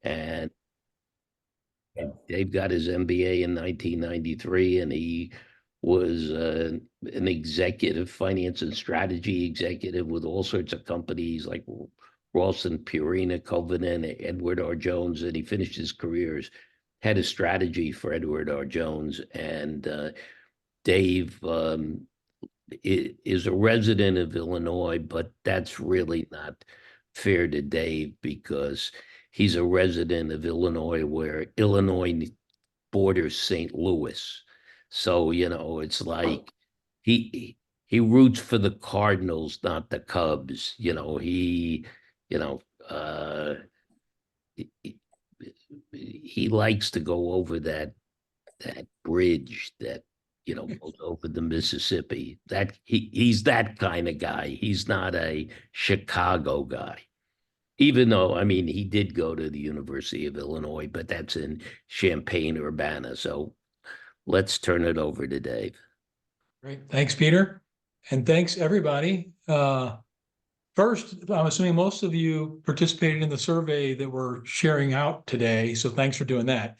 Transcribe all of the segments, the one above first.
And Dave got his MBA in 1993, and he was an executive, finance and strategy executive with all sorts of companies like Rawson, Purina, Covenant, Edward R. Jones, and he finished his career as head of strategy for Edward R. Jones. And Dave is a resident of Illinois, but that's really not fair to Dave because he's a resident of Illinois where Illinois borders St. Louis. So, it's like he roots for the Cardinals, not the Cubs. You know, uh he, he likes to go over that bridge that goes over the Mississippi. He's that kind of guy. He's not a Chicago guy. Even though, I mean, he did go to the University of Illinois, but that's in Champaign-Urbana. So let's turn it over to Dave. Great. Thanks, Peter. And thanks, everybody. First, I'm assuming most of you participated in the survey that we're sharing out today. So thanks for doing that.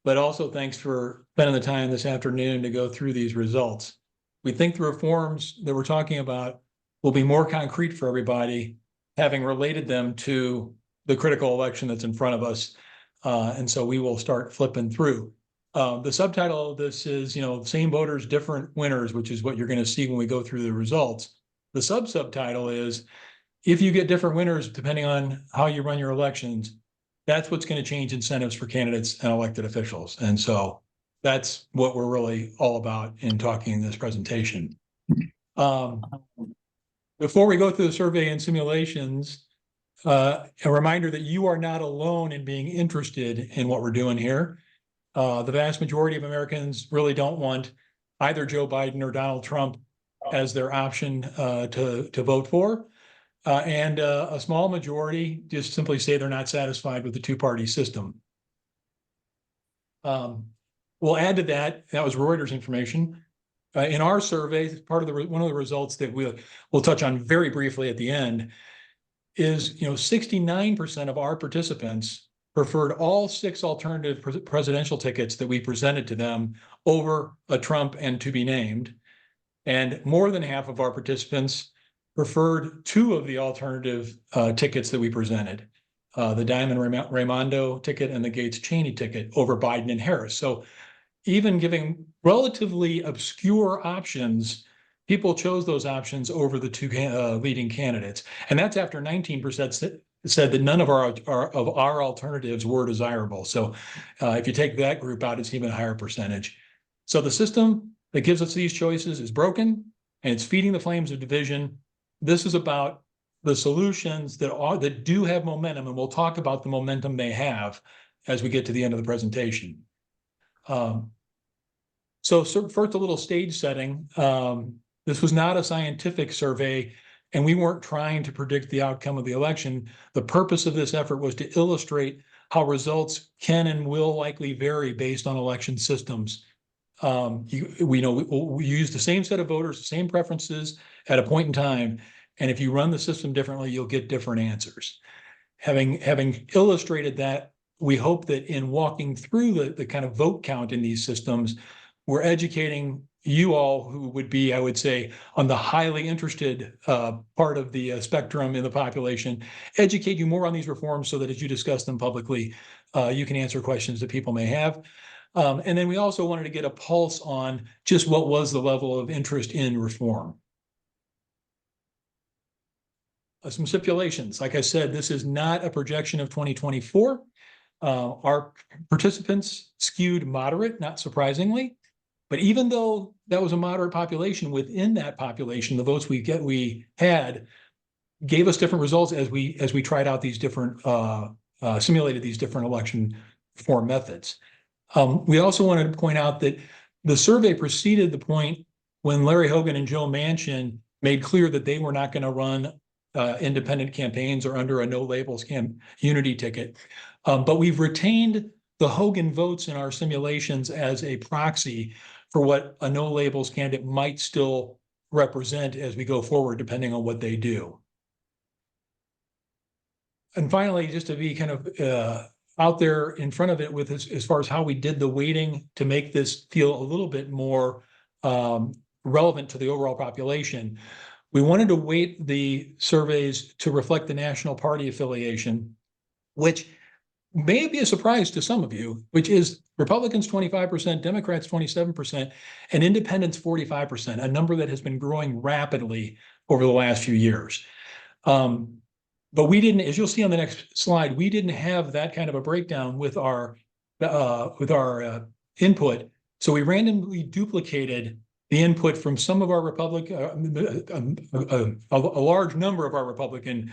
But also thanks for spending the time this afternoon to go through these results. We think the reforms that we're talking about will be more concrete for everybody, having related them to the critical election that's in front of us. And so we will start flipping through. The subtitle of this is, same voters, different winners, which is what you're going to see when we go through the results. The subtitle is, if you get different winners, depending on how you run your elections, that's what's going to change incentives for candidates and elected officials. And so that's what we're really all about in talking in this presentation. Before we go through the survey and simulations, a reminder that you are not alone in being interested in what we're doing here. The vast majority of Americans really don't want either Joe Biden or Donald Trump as their option to vote for. And a small majority just simply say they're not satisfied with the two-party system. We'll add to that, that was Reuters information. In our survey, one of the results that we'll touch on very briefly at the end is, 69% of our participants preferred all 6 alternative presidential tickets that we presented to them over a Trump and to be named. And more than half of our participants preferred 2 of the alternative tickets that we presented, the Diamond Raimondo ticket and the Gates Cheney ticket over Biden and Harris. So even giving relatively obscure options, people chose those options over the 2 leading candidates. And that's after 19% said that none of our alternatives were desirable. So if you take that group out, it's even a higher percentage. So the system that gives us these choices is broken, and it's feeding the flames of division. This is about the solutions that do have momentum, and we'll talk about the momentum they have as we get to the end of the presentation. So first, a little stage setting. This was not a scientific survey, and we weren't trying to predict the outcome of the election. The purpose of this effort was to illustrate how results can and will likely vary based on election systems. We use the same set of voters, the same preferences at a point in time, and if you run the system differently, you'll get different answers. Having illustrated that, we hope that in walking through the kind of vote count in these systems, we're educating you all who would be, I would say, on the highly interested part of the spectrum in the population, educate you more on these reforms so that as you discuss them publicly, you can answer questions that people may have. And then we also wanted to get a pulse on just what was the level of interest in reform. Some stipulations. Like I said, this is not a projection of 2024. Our participants skewed moderate, not surprisingly. But even though that was a moderate population, within that population, the votes we had gave us different results as we tried out these different simulated these different election reform methods. We also wanted to point out that the survey preceded the point when Larry Hogan and Joe Manchin made clear that they were not going to run independent campaigns or under a no labels unity ticket. But we've retained the Hogan votes in our simulations as a proxy for what a no labels candidate might still represent as we go forward, depending on what they do. And finally, just to be kind of out there in front of it with as far as how we did the weighting to make this feel a little bit more relevant to the overall population. We wanted to weight the surveys to reflect the national party affiliation, which may be a surprise to some of you, which is Republicans 25%, Democrats 27%, and independents 45%, a number that has been growing rapidly over the last few years. But we didn't, as you'll see on the next slide, we didn't have that kind of a breakdown with our input. So we randomly duplicated the input from some of our a large number of our Republican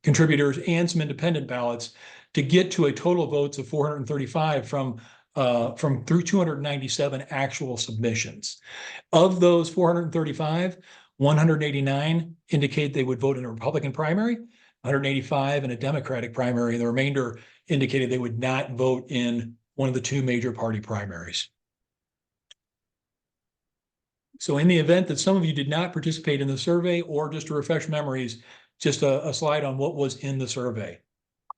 contributors and some independent ballots to get to a total of votes of 435 from 297 actual submissions. Of those 435, 189 indicate they would vote in a Republican primary, 185 in a Democratic primary, and the remainder indicated they would not vote in one of the two major party primaries. So in the event that some of you did not participate in the survey, or just to refresh memories, just a slide on what was in the survey.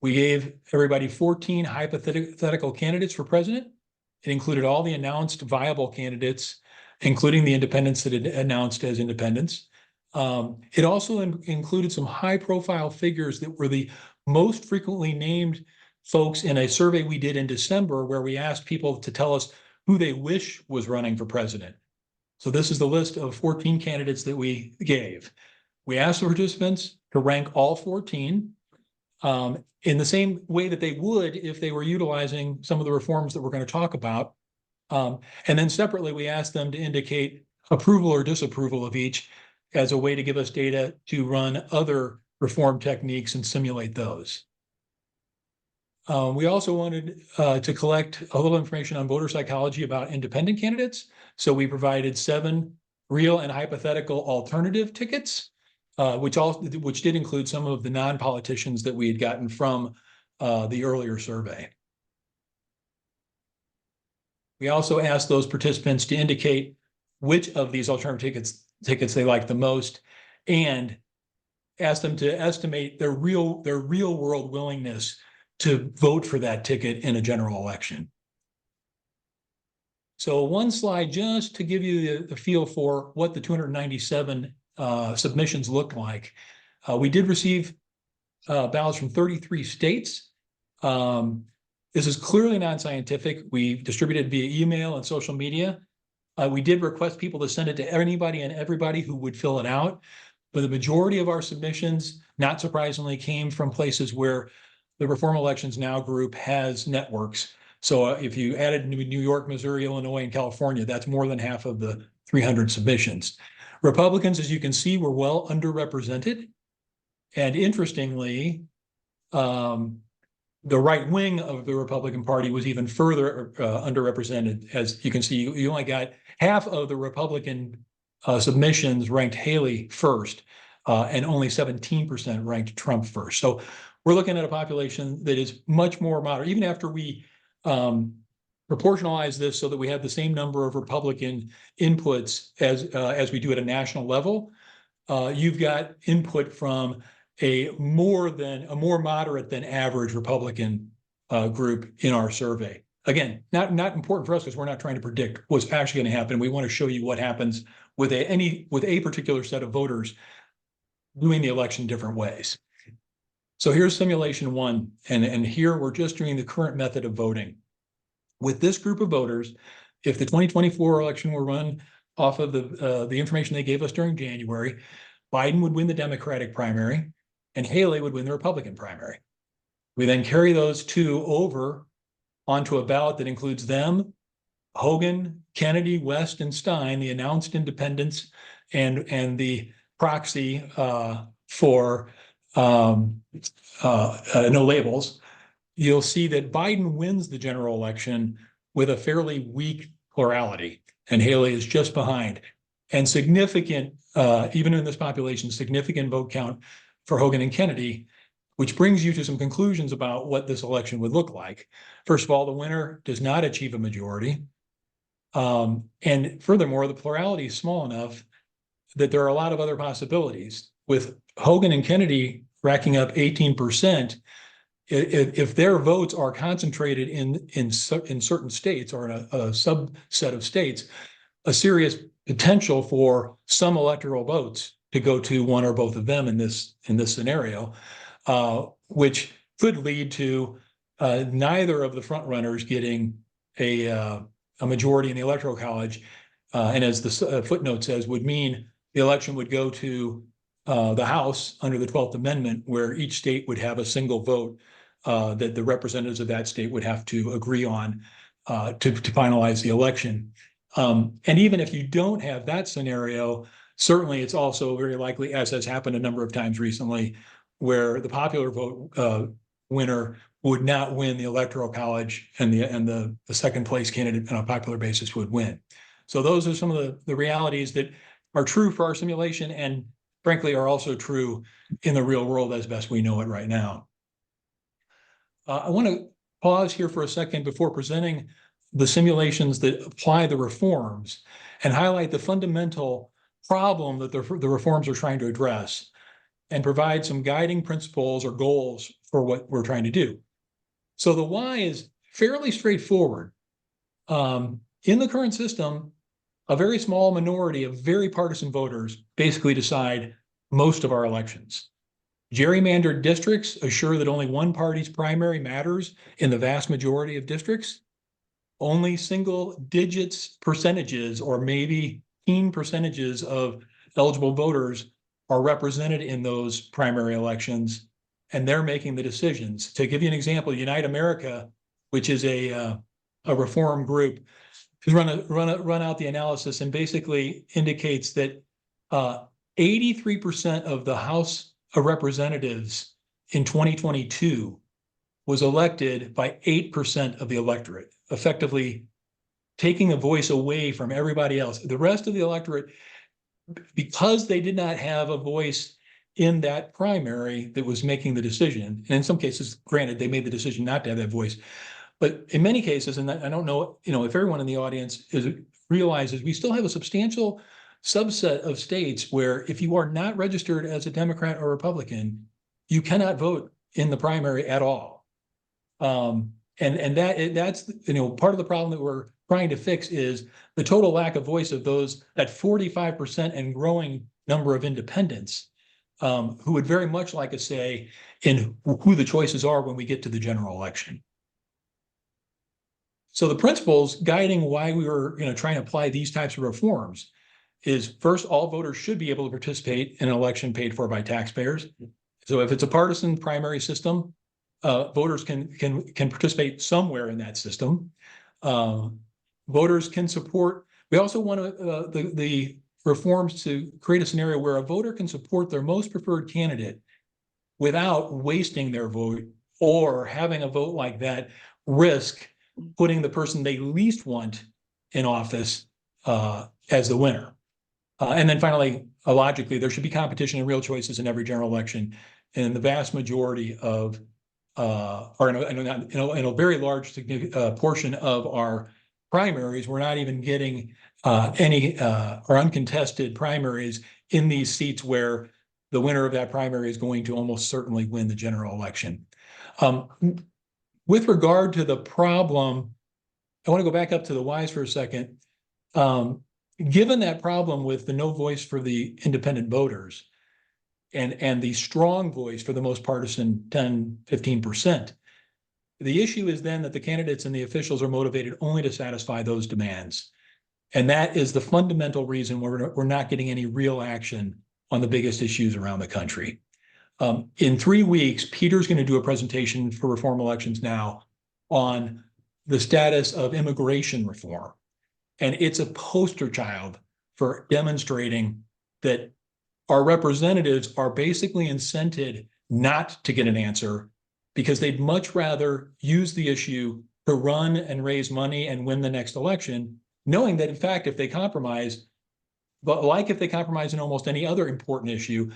We gave everybody 14 hypothetical candidates for president. It included all the announced viable candidates, including the independents that had announced as independents. It also included some high-profile figures that were the most frequently named folks in a survey we did in December, where we asked people to tell us who they wish was running for president. So this is the list of 14 candidates that we gave. We asked the participants to rank all 14 in the same way that they would if they were utilizing some of the reforms that we're going to talk about. And then separately, we asked them to indicate approval or disapproval of each as a way to give us data to run other reform techniques and simulate those. We also wanted to collect a little information on voter psychology about independent candidates. So we provided 7 real and hypothetical alternative tickets, which did include some of the non-politicians that we had gotten from the earlier survey. We also asked those participants to indicate which of these alternative tickets they liked the most, and asked them to estimate their real world willingness to vote for that ticket in a general election. So one slide just to give you the feel for what the 297 submissions looked like. We did receive ballots from 33 states. This is clearly non-scientific. We distributed via email and social media. We did request people to send it to anybody and everybody who would fill it out. But the majority of our submissions, not surprisingly, came from places where the Reform Elections Now group has networks. So if you added New York, Missouri, Illinois, and California, that's more than half of the 300 submissions. Republicans, as you can see, were well underrepresented. And interestingly, the right wing of the Republican Party was even further underrepresented. As you can see, you only got half of the Republican submissions ranked Haley first, and only 17% ranked Trump first. So we're looking at a population that is much more moderate. Even after we proportionalize this so that we have the same number of Republican inputs as we do at a national level, you've got input from a more moderate than average Republican group in our survey. Again, not important for us because we're not trying to predict what's actually going to happen. We want to show you what happens with a particular set of voters doing the election different ways. So here's simulation 1, and here we're just doing the current method of voting. With this group of voters, if the 2024 election were run off of the information they gave us during January, Biden would win the Democratic primary and Haley would win the Republican primary. We then carry those two over onto a ballot that includes them, Hogan, Kennedy, West, and Stein, the announced independents, and the proxy for no labels. You'll see that Biden wins the general election with a fairly weak plurality, and Haley is just behind. And significant, even in this population, significant vote count for Hogan and Kennedy, which brings you to some conclusions about what this election would look like. First of all, the winner does not achieve a majority. And furthermore, the plurality is small enough that there are a lot of other possibilities. With Hogan and Kennedy racking up 18%, if their votes are concentrated in certain states or in a subset of states, a serious potential for some electoral votes to go to one or both of them in this scenario, which could lead to neither of the front runners getting a majority in the Electoral College, and as the footnote says, would mean the election would go to the House under the 12th Amendment, where each state would have a single vote that the representatives of that state would have to agree on to finalize the election. And even if you don't have that scenario, certainly it's also very likely, as has happened a number of times recently, where the popular vote winner would not win the Electoral College, and the second place candidate on a popular basis would win. So those are some of the realities that are true for our simulation, and frankly are also true in the real world as best we know it right now. I want to pause here for a second before presenting the simulations that apply the reforms and highlight the fundamental problem that the reforms are trying to address, and provide some guiding principles or goals for what we're trying to do. So the why is fairly straightforward. In the current system, a very small minority of very partisan voters basically decide most of our elections. Gerrymandered districts assure that only one party's primary matters in the vast majority of districts. Only single digits percentages, or maybe teen percentages, of eligible voters are represented in those primary elections, and they're making the decisions. To give you an example, Unite America, which is a reform group, has run out the analysis and basically indicates that 83% of the House of Representatives in 2022 was elected by 8% of the electorate, effectively taking a voice away from everybody else. The rest of the electorate, because they did not have a voice in that primary that was making the decision, and in some cases, granted, they made the decision not to have that voice, but in many cases, and I don't know, if everyone in the audience realizes, we still have a substantial subset of states where if you are not registered as a Democrat or Republican, you cannot vote in the primary at all. And that's part of the problem that we're trying to fix is the total lack of voice of those, that 45% and growing number of independents who would very much like a say in who the choices are when we get to the general election. So the principles guiding why we were trying to apply these types of reforms is, first, all voters should be able to participate in an election paid for by taxpayers. So if it's a partisan primary system, voters can participate somewhere in that system. Voters can support. We also want the reforms to create a scenario where a voter can support their most preferred candidate without wasting their vote or having a vote like that risk putting the person they least want in office as the winner. And then finally, logically, there should be competition and real choices in every general election. And the vast majority of, or in a very large portion of our primaries, we're not even getting any or uncontested primaries in these seats where the winner of that primary is going to almost certainly win the general election. With regard to the problem, I want to go back up to the whys for a second. Given that problem with the no voice for the independent voters and the strong voice for the most partisan 10, 15%, the issue is then that the candidates and the officials are motivated only to satisfy those demands. And that is the fundamental reason we're not getting any real action on the biggest issues around the country. In 3 weeks, Peter's going to do a presentation for Reform Elections Now on the status of immigration reform. And it's a poster child for demonstrating that our representatives are basically incented not to get an answer because they'd much rather use the issue to run and raise money and win the next election, knowing that, in fact, if they compromise, but like if they compromise in almost any other important issue,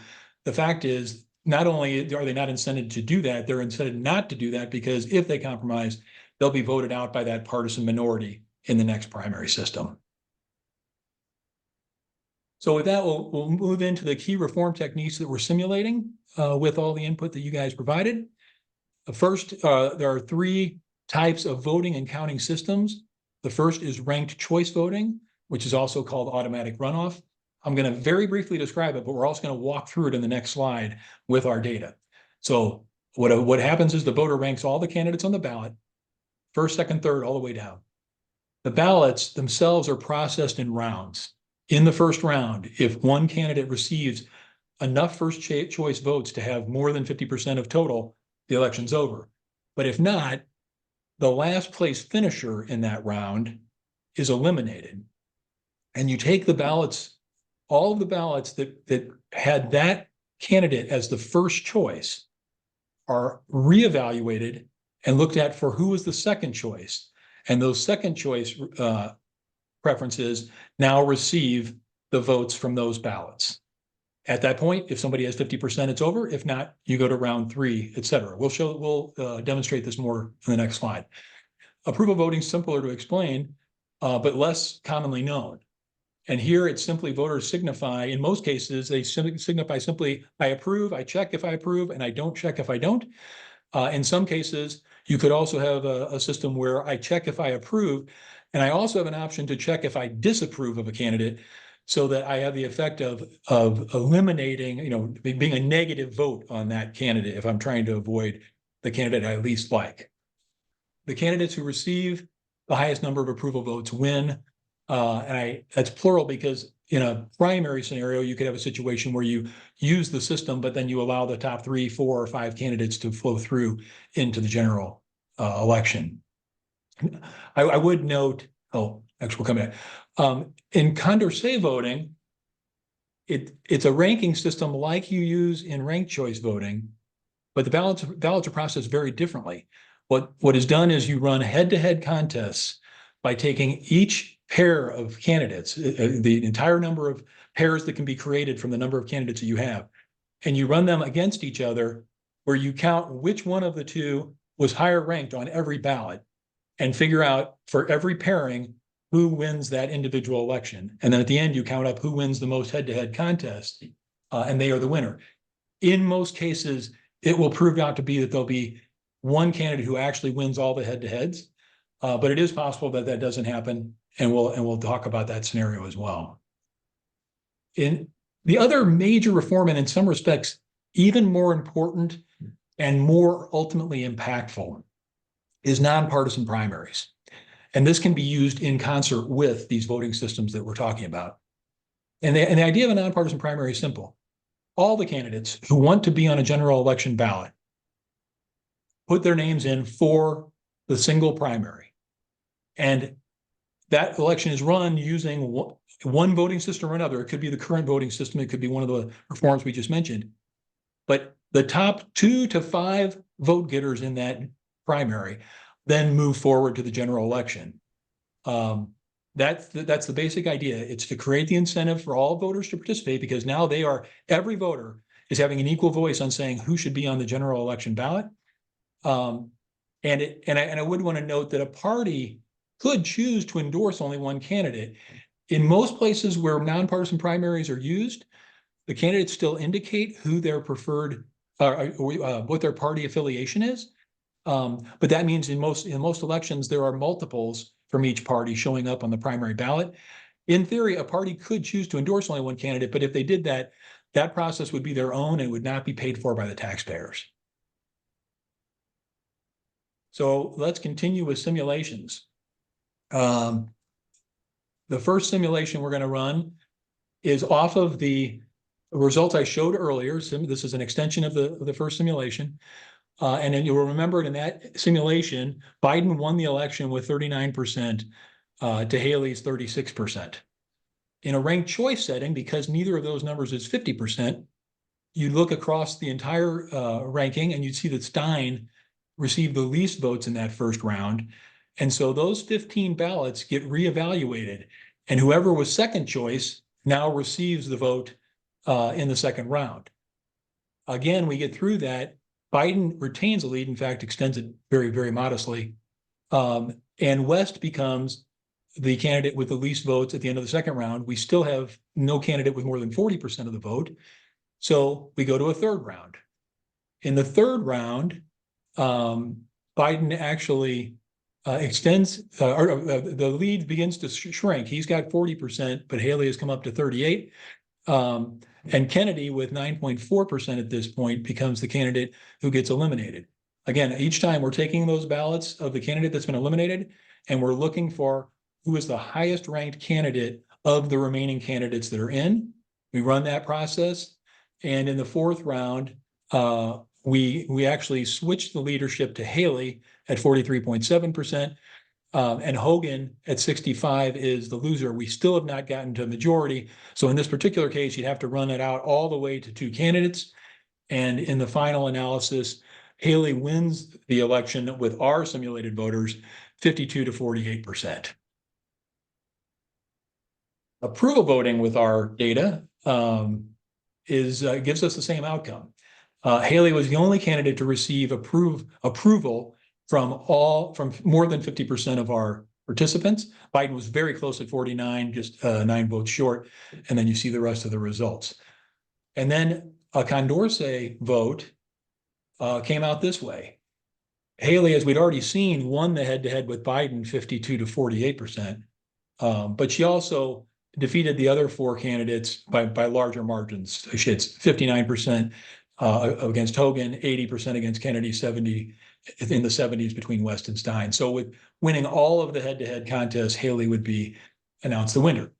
the fact is, not only are they not incented to do that, they're incented not to do that because if they compromise, they'll be voted out by that partisan minority in the next primary system. So with that, we'll move into the key reform techniques that we're simulating with all the input that you guys provided. First, there are three types of voting and counting systems. The first is ranked choice voting, which is also called automatic runoff. I'm going to very briefly describe it, but we're also going to walk through it in the next slide with our data. So what happens is the voter ranks all the candidates on the ballot, first, second, third, all the way down. The ballots themselves are processed in rounds. In the first round, if one candidate receives enough first choice votes to have more than 50% of total, the election's over. But if not, the last place finisher in that round is eliminated. And you take the ballots, all of the ballots that had that candidate as the first choice are reevaluated and looked at for who was the second choice. And those second choice preferences now receive the votes from those ballots. At that point, if somebody has 50%, it's over. If not, you go to round 3, et cetera. We'll demonstrate this more in the next slide. Approval voting is simpler to explain, but less commonly known. And here it's simply voters signify, in most cases, they signify simply, I approve, I check if I approve, and I don't check if I don't. In some cases, you could also have a system where I check if I approve, and I also have an option to check if I disapprove of a candidate, so that I have the effect of eliminating, being a negative vote on that candidate if I'm trying to avoid the candidate I least like. The candidates who receive the highest number of approval votes win. That's plural because in a primary scenario, you could have a situation where you use the system, but then you allow the top 3, 4, or 5 candidates to flow through into the general election. I would note, actually, we'll come back. In Condorcet voting, it's a ranking system like you use in ranked choice voting, but the ballots are processed very differently. What is done is you run head-to-head contests by taking each pair of candidates, the entire number of pairs that can be created from the number of candidates that you have, and you run them against each other, where you count which one of the two was higher ranked on every ballot, and figure out for every pairing who wins that individual election. And then at the end, you count up who wins the most head-to-head contest, and they are the winner. In most cases, it will prove out to be that there'll be one candidate who actually wins all the head-to-heads, but it is possible that that doesn't happen, and we'll talk about that scenario as well. In the other major reform, and in some respects, even more important and more ultimately impactful, is nonpartisan primaries. And this can be used in concert with these voting systems that we're talking about. And the idea of a nonpartisan primary is simple. All the candidates who want to be on a general election ballot put their names in for the single primary. And that election is run using one voting system or another. It could be the current voting system. It could be one of the reforms we just mentioned. But the top 2 to 5 vote getters in that primary then move forward to the general election. That's the basic idea. It's to create the incentive for all voters to participate, because now every voter is having an equal voice on saying who should be on the general election ballot. And I would want to note that a party could choose to endorse only one candidate. In most places where nonpartisan primaries are used, the candidates still indicate who their preferred, what their party affiliation is. But that means in most elections, there are multiples from each party showing up on the primary ballot. In theory, a party could choose to endorse only one candidate, but if they did that, that process would be their own and would not be paid for by the taxpayers. So let's continue with simulations. The first simulation we're going to run is off of the results I showed earlier. This is an extension of the first simulation. And then you'll remember in that simulation, Biden won the election with 39% to Haley's 36%. In a ranked choice setting, because neither of those numbers is 50%, you look across the entire ranking and you'd see that Stein received the least votes in that first round. And so those 15 ballots get reevaluated, and whoever was second choice now receives the vote in the second round. Again, we get through that. Biden retains the lead, in fact, extends it very, very modestly. And West becomes the candidate with the least votes at the end of the second round. We still have no candidate with more than 40% of the vote. So we go to a third round. In the third round, Biden actually extends, the lead begins to shrink. He's got 40%, but Haley has come up to 38. And Kennedy, with 9.4% at this point, becomes the candidate who gets eliminated. Again, each time we're taking those ballots of the candidate that's been eliminated, and we're looking for who is the highest ranked candidate of the remaining candidates that are in. We run that process. And in the fourth round, we actually switched the leadership to Haley at 43.7%. And Hogan at 65 is the loser. We still have not gotten to a majority. So in this particular case, you'd have to run it out all the way to 2 candidates. And in the final analysis, Haley wins the election with our simulated voters 52 to 48%. Approval voting with our data gives us the same outcome. Haley was the only candidate to receive approval from more than 50% of our participants. Biden was very close at 49, just 9 votes short. And then you see the rest of the results. And then a Condorcet vote came out this way. Haley, as we'd already seen, won the head-to-head with Biden 52 to 48%. But she also defeated the other 4 candidates by larger margins. It's 59% against Hogan, 80% against Kennedy, 70 in the 70s between West and Stein. So with winning all of the head-to-head contests, Haley would be announced the winner.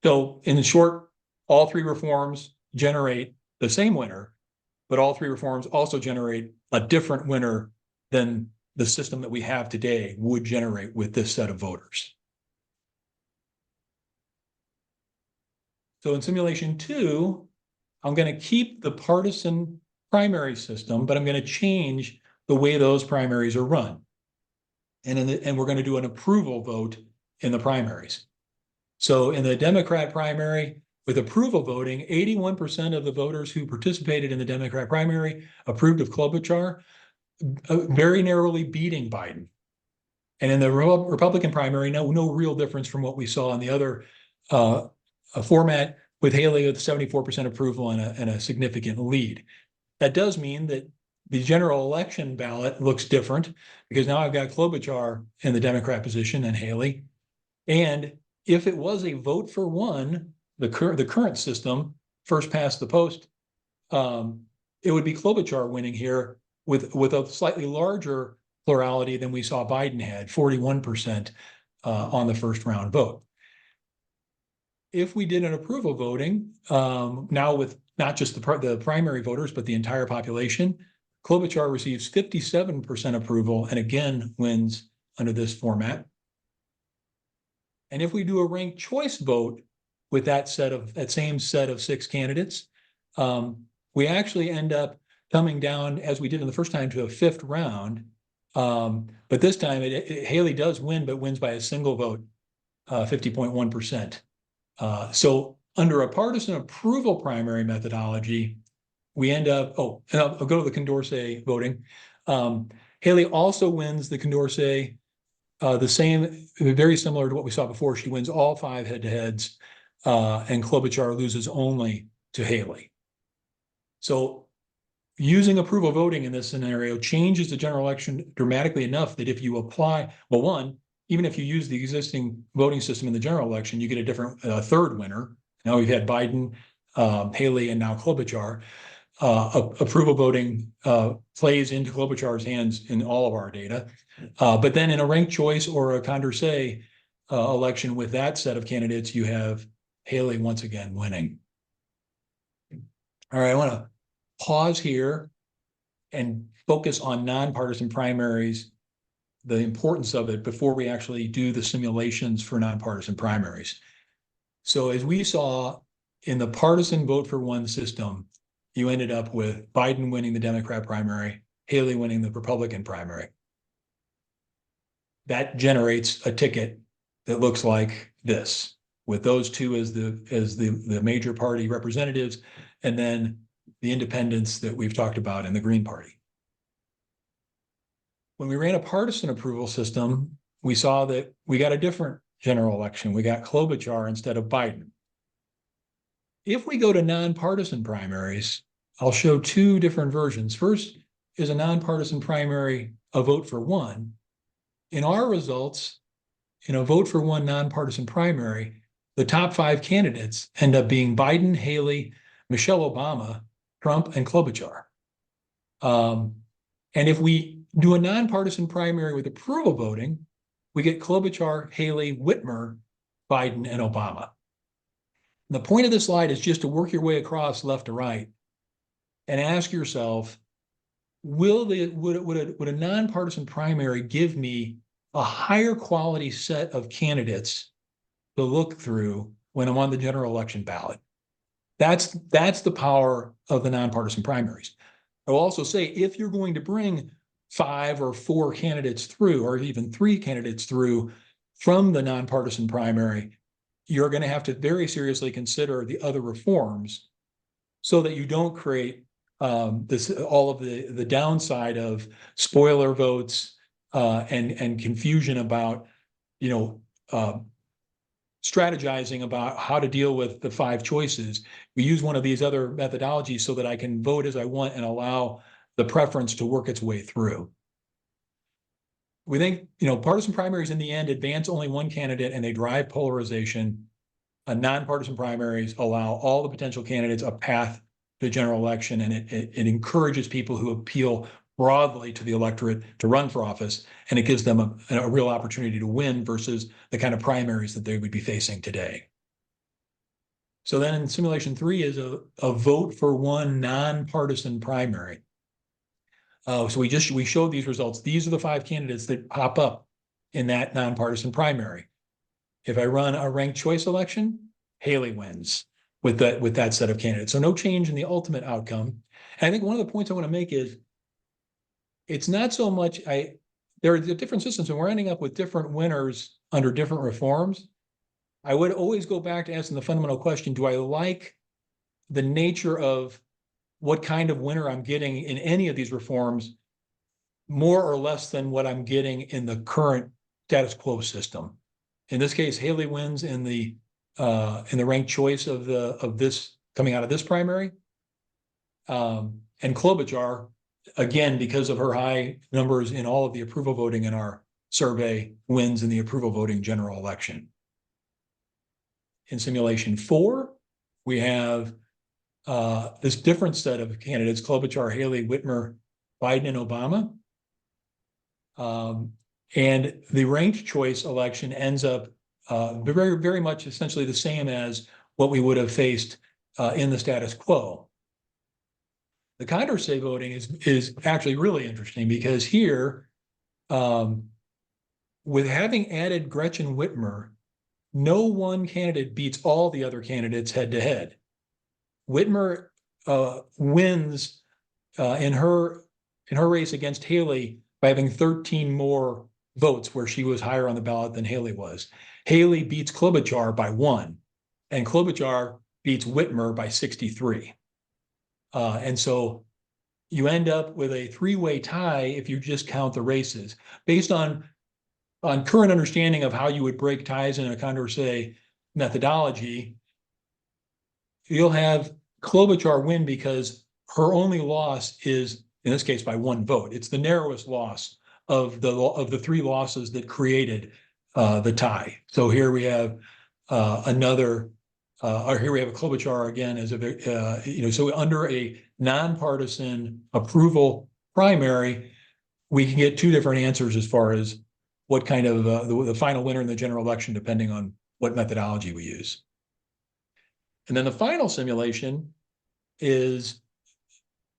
So in short, all 3 reforms generate the same winner, but all 3 reforms also generate a different winner than the system that we have today would generate with this set of voters. So in simulation 2, I'm going to keep the partisan primary system, but I'm going to change the way those primaries are run. And we're going to do an approval vote in the primaries. So in the Democrat primary, with approval voting, 81% of the voters who participated in the Democrat primary approved of Klobuchar, very narrowly beating Biden. And in the Republican primary, no real difference from what we saw in the other format, with Haley with 74% approval and a significant lead. That does mean that the general election ballot looks different, because now I've got Klobuchar in the Democrat position and Haley. And if it was a vote for one, the current system, first past the post, it would be Klobuchar winning here with a slightly larger plurality than we saw Biden had, 41% on the first round vote. If we did an approval voting, now with not just the primary voters, but the entire population, Klobuchar receives 57% approval and again wins under this format. And if we do a ranked choice vote with that same set of 6 candidates, we actually end up coming down, as we did in the first time, to a 5th round. But this time Haley does win, but wins by a single vote, 50.1%. So under a partisan approval primary methodology, we end up, and I'll go to the Condorcet voting. Haley also wins the Condorcet, very similar to what we saw before. She wins all 5 head-to-heads, and Klobuchar loses only to Haley. So using approval voting in this scenario changes the general election dramatically enough that if you apply, well, one, even if you use the existing voting system in the general election, you get a different 3rd winner. Now we've had Biden, Haley, and now Klobuchar. Approval voting plays into Klobuchar's hands in all of our data. But then in a ranked choice or a Condorcet election with that set of candidates, you have Haley once again winning. All right, I want to pause here and focus on nonpartisan primaries, the importance of it before we actually do the simulations for nonpartisan primaries. So as we saw in the partisan vote for one system, you ended up with Biden winning the Democrat primary, Haley winning the Republican primary. That generates a ticket that looks like this, with those 2 as the major party representatives, and then the independents that we've talked about in the Green Party. When we ran a partisan approval system, we saw that we got a different general election. We got Klobuchar instead of Biden. If we go to nonpartisan primaries, I'll show 2 different versions. First is a nonpartisan primary, a vote for one. In our results, in a vote for one nonpartisan primary, the top 5 candidates end up being Biden, Haley, Michelle Obama, Trump, and Klobuchar. And if we do a nonpartisan primary with approval voting, we get Klobuchar, Haley, Whitmer, Biden, and Obama. And the point of this slide is just to work your way across left to right and ask yourself, would a nonpartisan primary give me a higher quality set of candidates to look through when I'm on the general election ballot? That's the power of the nonpartisan primaries. I will also say, if you're going to bring 5 or 4 candidates through, or even 3 candidates through from the nonpartisan primary, you're going to have to very seriously consider the other reforms so that you don't create all of the downside of spoiler votes and confusion about, strategizing about how to deal with the 5 choices. We use one of these other methodologies so that I can vote as I want and allow the preference to work its way through. We think, partisan primaries in the end advance only one candidate and they drive polarization. Nonpartisan primaries allow all the potential candidates a path to the general election, and it encourages people who appeal broadly to the electorate to run for office, and it gives them a real opportunity to win versus the kind of primaries that they would be facing today. So then in simulation 3 is a vote for one nonpartisan primary. So we showed these results. These are the 5 candidates that pop up in that nonpartisan primary. If I run a ranked choice election, Haley wins with that set of candidates. So no change in the ultimate outcome. And I think one of the points I want to make is it's not so much there are different systems and we're ending up with different winners under different reforms. I would always go back to asking the fundamental question, do I like the nature of what kind of winner I'm getting in any of these reforms more or less than what I'm getting in the current status quo system? In this case, Haley wins in the ranked choice of this coming out of this primary. And Klobuchar, again, because of her high numbers in all of the approval voting in our survey, wins in the approval voting general election. In simulation 4, we have this different set of candidates: Klobuchar, Haley, Whitmer, Biden, and Obama. And the ranked choice election ends up very, very much essentially the same as what we would have faced in the status quo. The Condorcet voting is actually really interesting because here, with having added Gretchen Whitmer, no one candidate beats all the other candidates head to head. Whitmer wins in her race against Haley by having 13 more votes, where she was higher on the ballot than Haley was. Haley beats Klobuchar by 1, and Klobuchar beats Whitmer by 63. And so you end up with a 3-way tie if you just count the races. Based on current understanding of how you would break ties in a Condorcet methodology, you'll have Klobuchar win because her only loss is, in this case, by 1 vote. It's the narrowest loss of the 3 losses that created the tie. So here we have here we have a Klobuchar again as so under a nonpartisan approval primary, we can get 2 different answers as far as what kind of the final winner in the general election, depending on what methodology we use. And then the final simulation is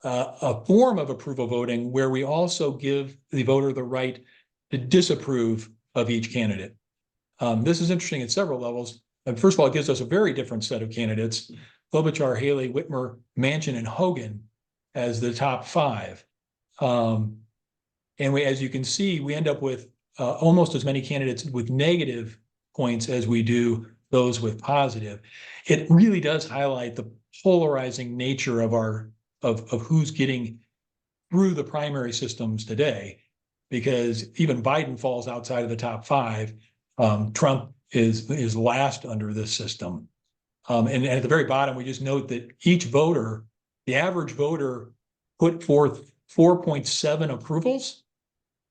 a form of approval voting where we also give the voter the right to disapprove of each candidate. This is interesting at several levels. And first of all, it gives us a very different set of candidates: Klobuchar, Haley, Whitmer, Manchin, and Hogan as the top 5. And as you can see, we end up with almost as many candidates with negative points as we do those with positive. It really does highlight the polarizing nature of who's getting through the primary systems today, because even Biden falls outside of the top 5. Trump is last under this system. And at the very bottom, we just note that each voter, the average voter, put forth 4.7 approvals,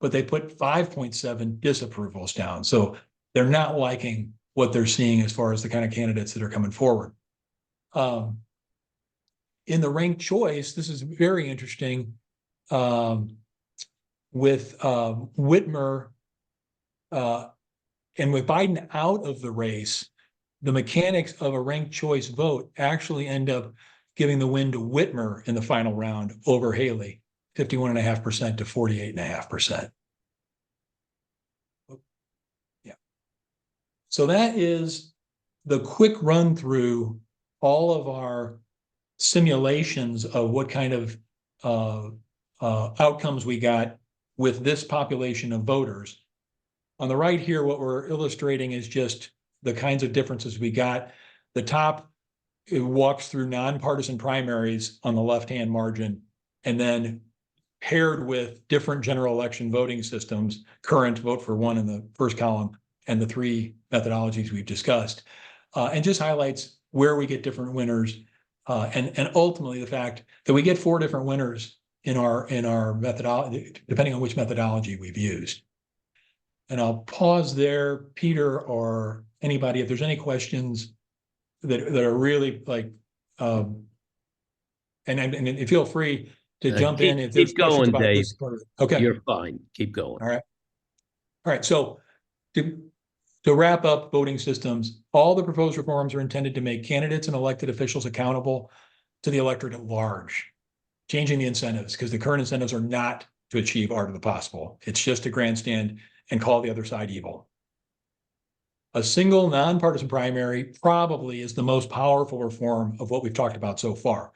but they put 5.7 disapprovals down. So they're not liking what they're seeing as far as the kind of candidates that are coming forward. In the ranked choice, this is very interesting. With Whitmer and with Biden out of the race, the mechanics of a ranked choice vote actually end up giving the win to Whitmer in the final round over Haley, 51.5% to 48.5%. Yeah. So that is the quick run through all of our simulations of what kind of outcomes we got with this population of voters. On the right here, what we're illustrating is just the kinds of differences we got. The top, it walks through nonpartisan primaries on the left-hand margin, and then paired with different general election voting systems, current, vote for one in the first column, and the three methodologies we've discussed, and just highlights where we get different winners, and ultimately the fact that we get 4 different winners in our methodology, depending on which methodology we've used. And I'll pause there, Peter, or anybody, if there's any questions that are really like, and feel free to jump in if there's keep questions going, about Dave. this part of it. Okay. You're fine. Keep going. All right. So to wrap up voting systems, all the proposed reforms are intended to make candidates and elected officials accountable to the electorate at large, changing the incentives, because the current incentives are not to achieve art of the possible. It's just to grandstand and call the other side evil. A single nonpartisan primary probably is the most powerful reform of what we've talked about so far,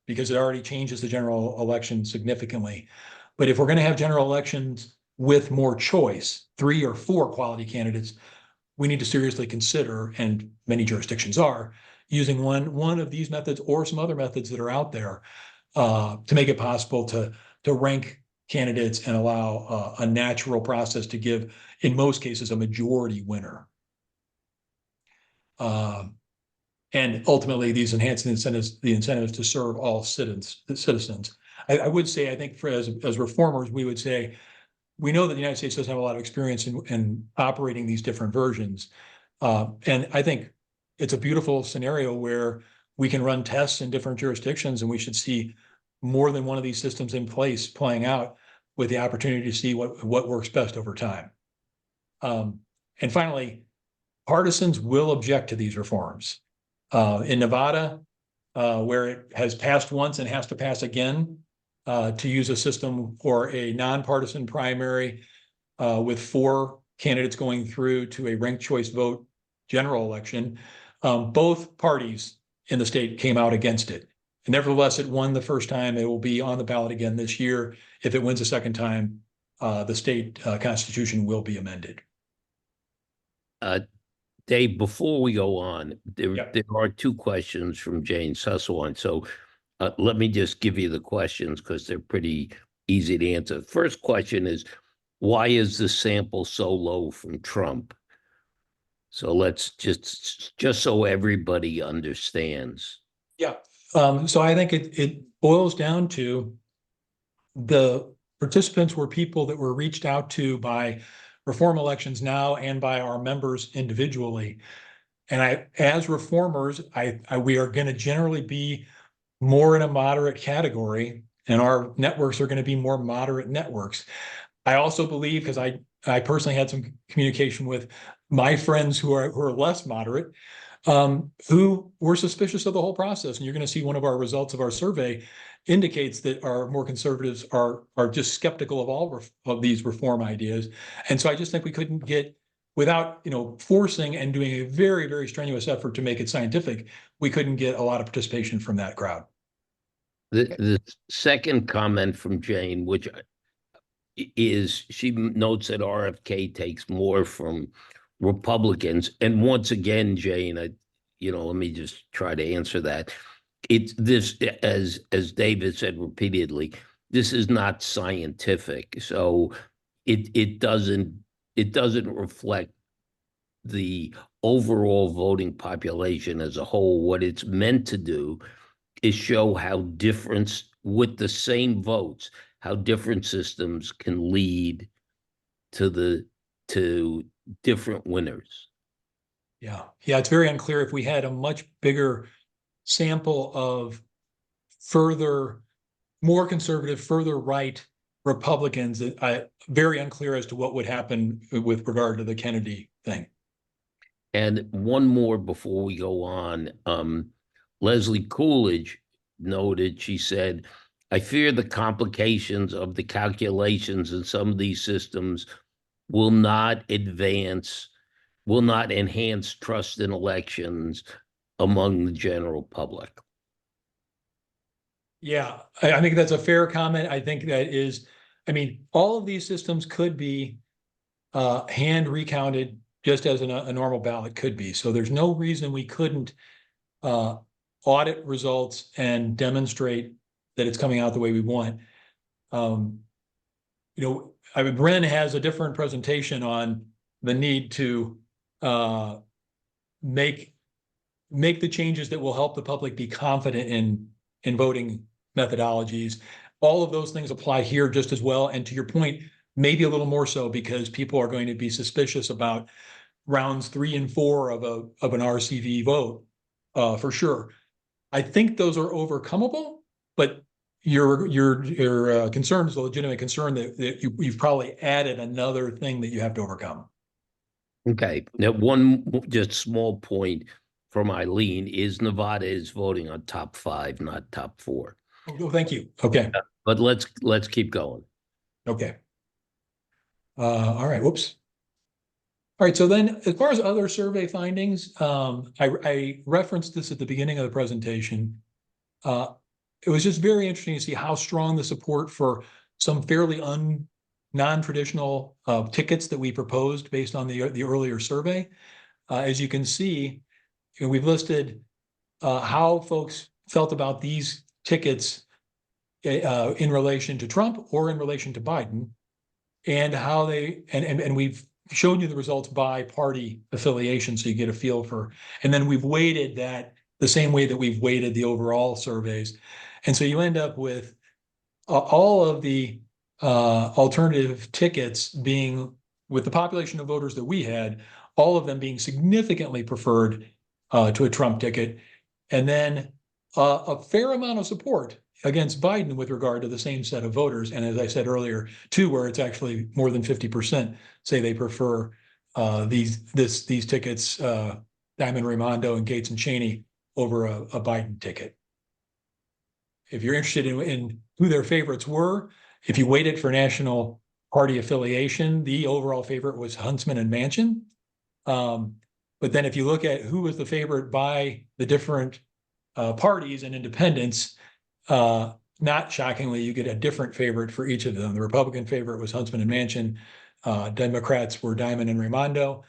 because it already changes the general election significantly. But if we're going to have general elections with more choice, 3 or 4 quality candidates, we need to seriously consider, and many jurisdictions are, using one of these methods or some other methods that are out there to make it possible to rank candidates and allow a natural process to give, in most cases, a majority winner. And ultimately, these enhance the incentives to serve all citizens. I would say, I think as reformers, we would say, we know that the United States doesn't have a lot of experience in operating these different versions. And I think it's a beautiful scenario where we can run tests in different jurisdictions, and we should see more than one of these systems in place playing out with the opportunity to see what works best over time. And finally, partisans will object to these reforms. In Nevada, where it has passed once and has to pass again, to use a system for a nonpartisan primary with 4 candidates going through to a ranked choice vote general election, both parties in the state came out against it. And nevertheless, it won the first time. It will be on the ballot again this year. If it wins a second time, the state constitution will be amended. Dave, before we go on, there are 2 questions from Jane Susswine. So let me just give you the questions because they're pretty easy to answer. First question is, why is the sample so low from Trump? So let's just so everybody understands. Yeah. So I think it boils down to the participants were people that were reached out to by Reform Elections Now and by our members individually. And as reformers, we are going to generally be more in a moderate category, and our networks are going to be more moderate networks. I also believe, because I personally had some communication with my friends who are less moderate, who were suspicious of the whole process. And you're going to see one of our results of our survey indicates that our more conservatives are just skeptical of all of these reform ideas. And so I just think we couldn't get, without forcing and doing a very, very strenuous effort to make it scientific, we couldn't get a lot of participation from that crowd. The second comment from Jane, which is, she notes that RFK takes more from Republicans. And once again, Jane, let me just try to answer that. It's this, as David said repeatedly, this is not scientific. So it doesn't reflect the overall voting population as a whole. What it's meant to do is show how difference with the same votes, how different systems can lead to different winners. Yeah. Yeah. It's very unclear if we had a much bigger sample of more conservative, further right Republicans. Very unclear as to what would happen with regard to the Kennedy thing. And one more before we go on. Leslie Coolidge noted, she said, I fear the complications of the calculations in some of these systems will not enhance trust in elections among the general public. Yeah, I think that's a fair comment. I think that is, I mean, all of these systems could be hand recounted just as a normal ballot could be. So there's no reason we couldn't audit results and demonstrate that it's coming out the way we want. I mean, Bren has a different presentation on the need to make the changes that will help the public be confident in voting methodologies. All of those things apply here just as well. And to your point, maybe a little more so because people are going to be suspicious about rounds 3 and 4 of an RCV vote, for sure. I think those are overcomable, but your concern is a legitimate concern that you've probably added another thing that you have to overcome. Okay. Now, one just small point from Eileen is Nevada is voting on top 5, not top 4. Oh, thank you. Okay. But let's keep going. Okay. All right. Whoops. All right. So then, as far as other survey findings, I referenced this at the beginning of the presentation. It was just very interesting to see how strong the support for some fairly non-traditional tickets that we proposed based on the earlier survey. As you can see, we've listed how folks felt about these tickets in relation to Trump or in relation to Biden, and how and we've shown you the results by party affiliation, so you get a feel for, and then we've weighted that the same way that we've weighted the overall surveys. And so you end up with all of the alternative tickets being, with the population of voters that we had, all of them being significantly preferred to a Trump ticket, and then a fair amount of support against Biden with regard to the same set of voters. And as I said earlier, too, where it's actually more than 50% say they prefer these tickets, Diamond Raimondo and Gates and Cheney, over a Biden ticket. If you're interested in who their favorites were, if you weighted for national party affiliation, the overall favorite was Huntsman and Manchin. But then if you look at who was the favorite by the different parties and independents, not shockingly, you get a different favorite for each of them. The Republican favorite was Huntsman and Manchin. Democrats were Diamond and Raimondo.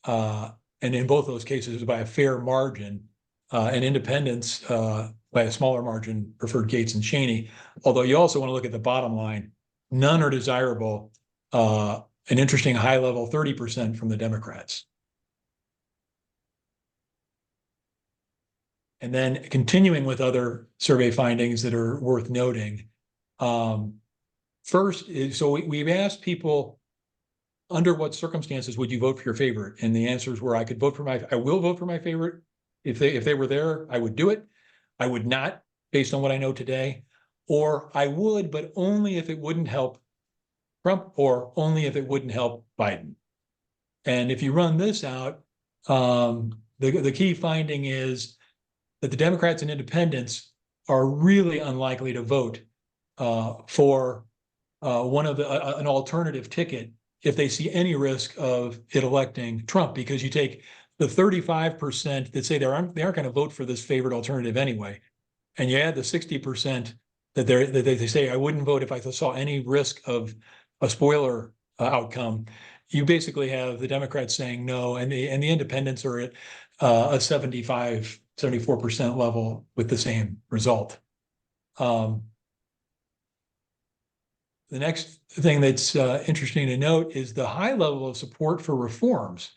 And in both those cases, it was by a fair margin. And independents, by a smaller margin, preferred Gates and Cheney. Although you also want to look at the bottom line. None are desirable. An interesting high level, 30% from the Democrats. And then continuing with other survey findings that are worth noting. First is, so we've asked people, under what circumstances would you vote for your favorite? And the answers were, I will vote for my favorite. If they were there, I would do it. I would not, based on what I know today, or I would, but only if it wouldn't help Trump, or only if it wouldn't help Biden. And if you run this out, the key finding is that the Democrats and independents are really unlikely to vote for an alternative ticket if they see any risk of it electing Trump, because you take the 35% that say they aren't going to vote for this favorite alternative anyway, and you add the 60% that they say, I wouldn't vote if I saw any risk of a spoiler outcome. You basically have the Democrats saying no, and the independents are at a 74% level with the same result. The next thing that's interesting to note is the high level of support for reforms.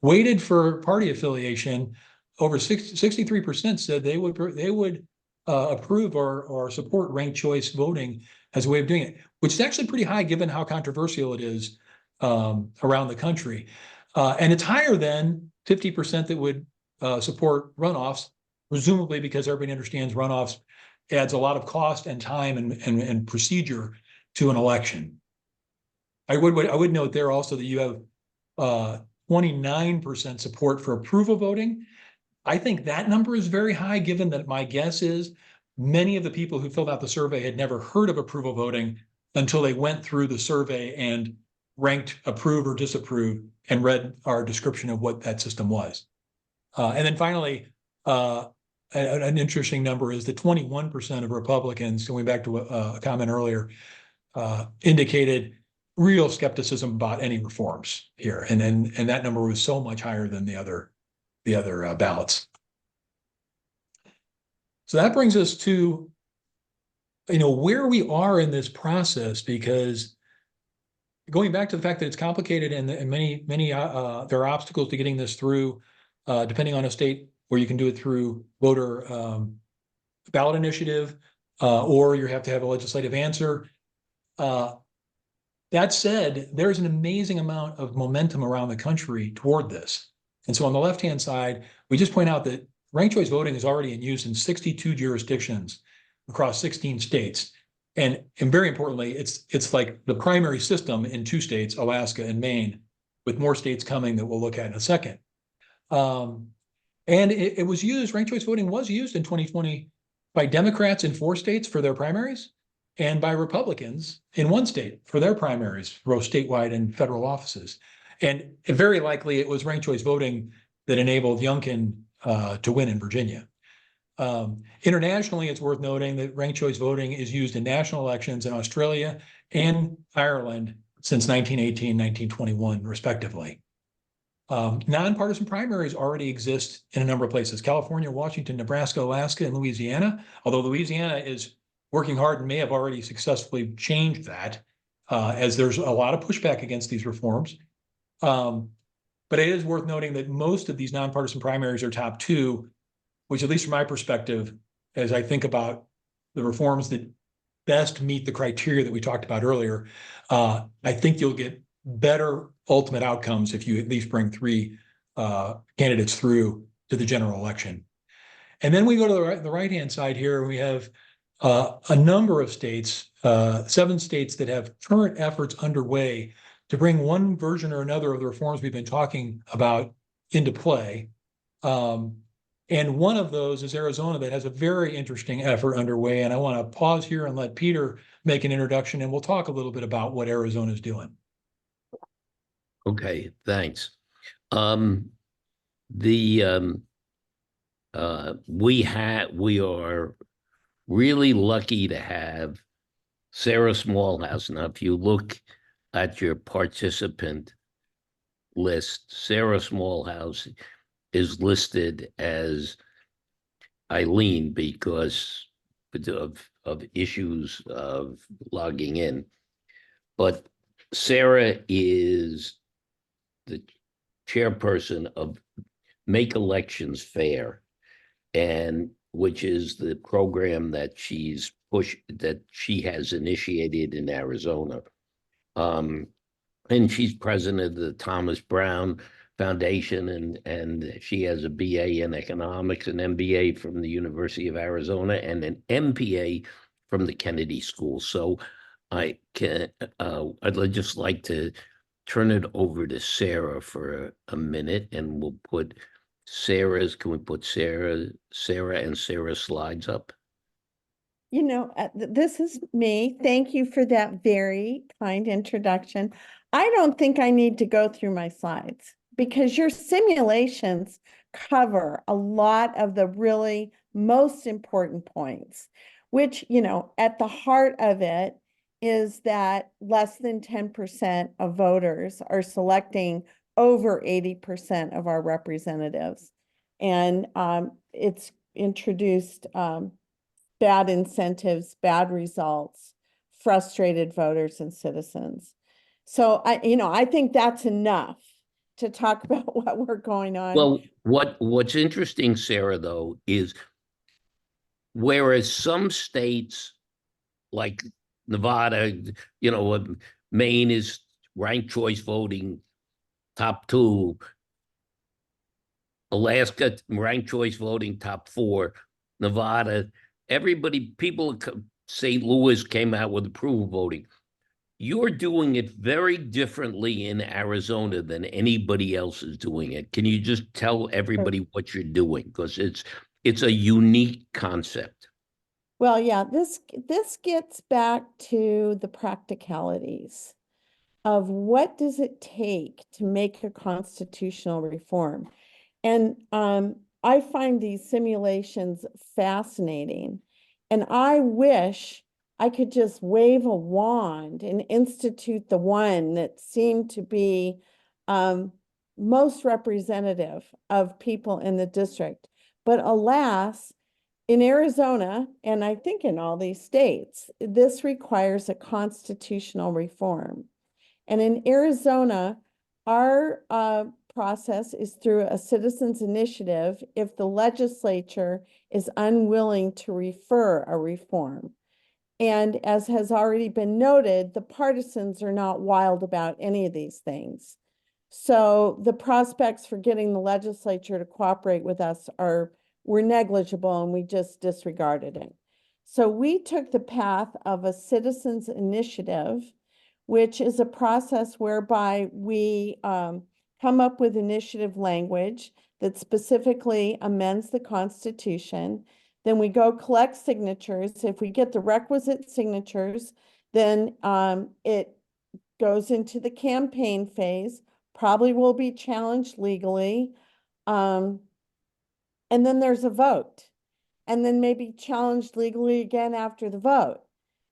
Weighted for party affiliation, over 63% said they would approve or support ranked choice voting as a way of doing it, which is actually pretty high given how controversial it is around the country. And it's higher than 50% that would support runoffs, presumably because everybody understands runoffs adds a lot of cost and time and procedure to an election. I would note there also that you have 29% support for approval voting. I think that number is very high, given that my guess is many of the people who filled out the survey had never heard of approval voting until they went through the survey and ranked approve or disapprove and read our description of what that system was. And then finally, an interesting number is that 21% of Republicans, going back to a comment earlier, indicated real skepticism about any reforms here, and that number was so much higher than the other ballots. So that brings us to, where we are in this process, because going back to the fact that it's complicated and many there are obstacles to getting this through, depending on a state where you can do it through voter ballot initiative, or you have to have a legislative answer. That said, there's an amazing amount of momentum around the country toward this. And so on the left-hand side, we just point out that ranked choice voting is already in use in 62 jurisdictions across 16 states. And very importantly, it's like the primary system in 2 states, Alaska and Maine, with more states coming that we'll look at in a second. And it was used, ranked choice voting was used in 2020 by Democrats in 4 states for their primaries and by Republicans in 1 state for their primaries, both statewide and federal offices. And very likely it was ranked choice voting that enabled Youngkin to win in Virginia. Internationally, it's worth noting that ranked choice voting is used in national elections in Australia and Ireland since 1918, 1921, respectively. Nonpartisan primaries already exist in a number of places: California, Washington, Nebraska, Alaska, and Louisiana, although Louisiana is working hard and may have already successfully changed that, as there's a lot of pushback against these reforms. But it is worth noting that most of these nonpartisan primaries are top 2, which, at least from my perspective, as I think about the reforms that best meet the criteria that we talked about earlier, I think you'll get better ultimate outcomes if you at least bring 3 candidates through to the general election. And then we go to the right-hand side here, and we have a number of states, 7 states that have current efforts underway to bring one version or another of the reforms we've been talking about into play. And one of those is Arizona, that has a very interesting effort underway. And I want to pause here and let Peter make an introduction, and we'll talk a little bit about what Arizona is doing. Okay, thanks. We are really lucky to have Sarah Smallhouse. Now, if you look at your participant list, Sarah Smallhouse is listed as Eileen because of issues of logging in. But Sarah is the chairperson of Make Elections Fair, and which is the program that she has initiated in Arizona. And she's president of the Thomas Brown Foundation, and she has a BA in economics, an MBA from the University of Arizona, and an MPA from the Kennedy School. So I'd just like to turn it over to Sarah for a minute, and we'll put can we put Sarah and Sarah's slides up? This is me. Thank you for that very kind introduction. I don't think I need to go through my slides, because your simulations cover a lot of the really most important points, which, at the heart of it is that less than 10% of voters are selecting over 80% of our representatives. And it's introduced bad incentives, bad results, frustrated voters and citizens. So I think that's enough to talk about what we're going on. Well, what's interesting, Sarah, though, is Whereas some states like Nevada, Maine is ranked choice voting top 2. Alaska ranked choice voting top 4. Nevada, people, St. Louis came out with approval voting. You're doing it very differently in Arizona than anybody else is doing it. Can you just tell everybody what you're doing? Because it's a unique concept. Well, yeah, this gets back to the practicalities of what does it take to make a constitutional reform. And I find these simulations fascinating. And I wish I could just wave a wand and institute the one that seemed to be most representative of people in the district. But alas, in Arizona, and I think in all these states, this requires a constitutional reform. And in Arizona, our process is through a citizens initiative if the legislature is unwilling to refer a reform. And as has already been noted, the partisans are not wild about any of these things. So the prospects for getting the legislature to cooperate with us were negligible, and we just disregarded it. So we took the path of a citizens initiative, which is a process whereby we come up with initiative language that specifically amends the Constitution. Then we go collect signatures. If we get the requisite signatures, then it goes into the campaign phase, probably will be challenged legally. And then there's a vote, and then maybe challenged legally again after the vote.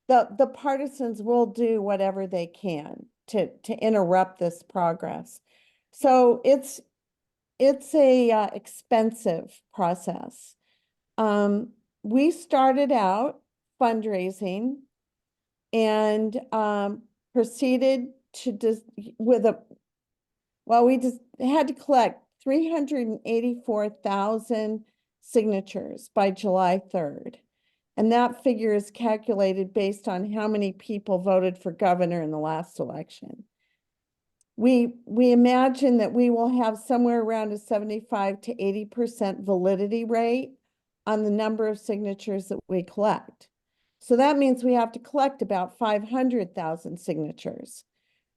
The partisans will do whatever they can to interrupt this progress. So it's a expensive process. We started out fundraising and proceeded to we just had to collect 384,000 signatures by July 3rd. And that figure is calculated based on how many people voted for governor in the last election. We imagine that we will have somewhere around a 75 to 80% validity rate on the number of signatures that we collect. So that means we have to collect about 500,000 signatures,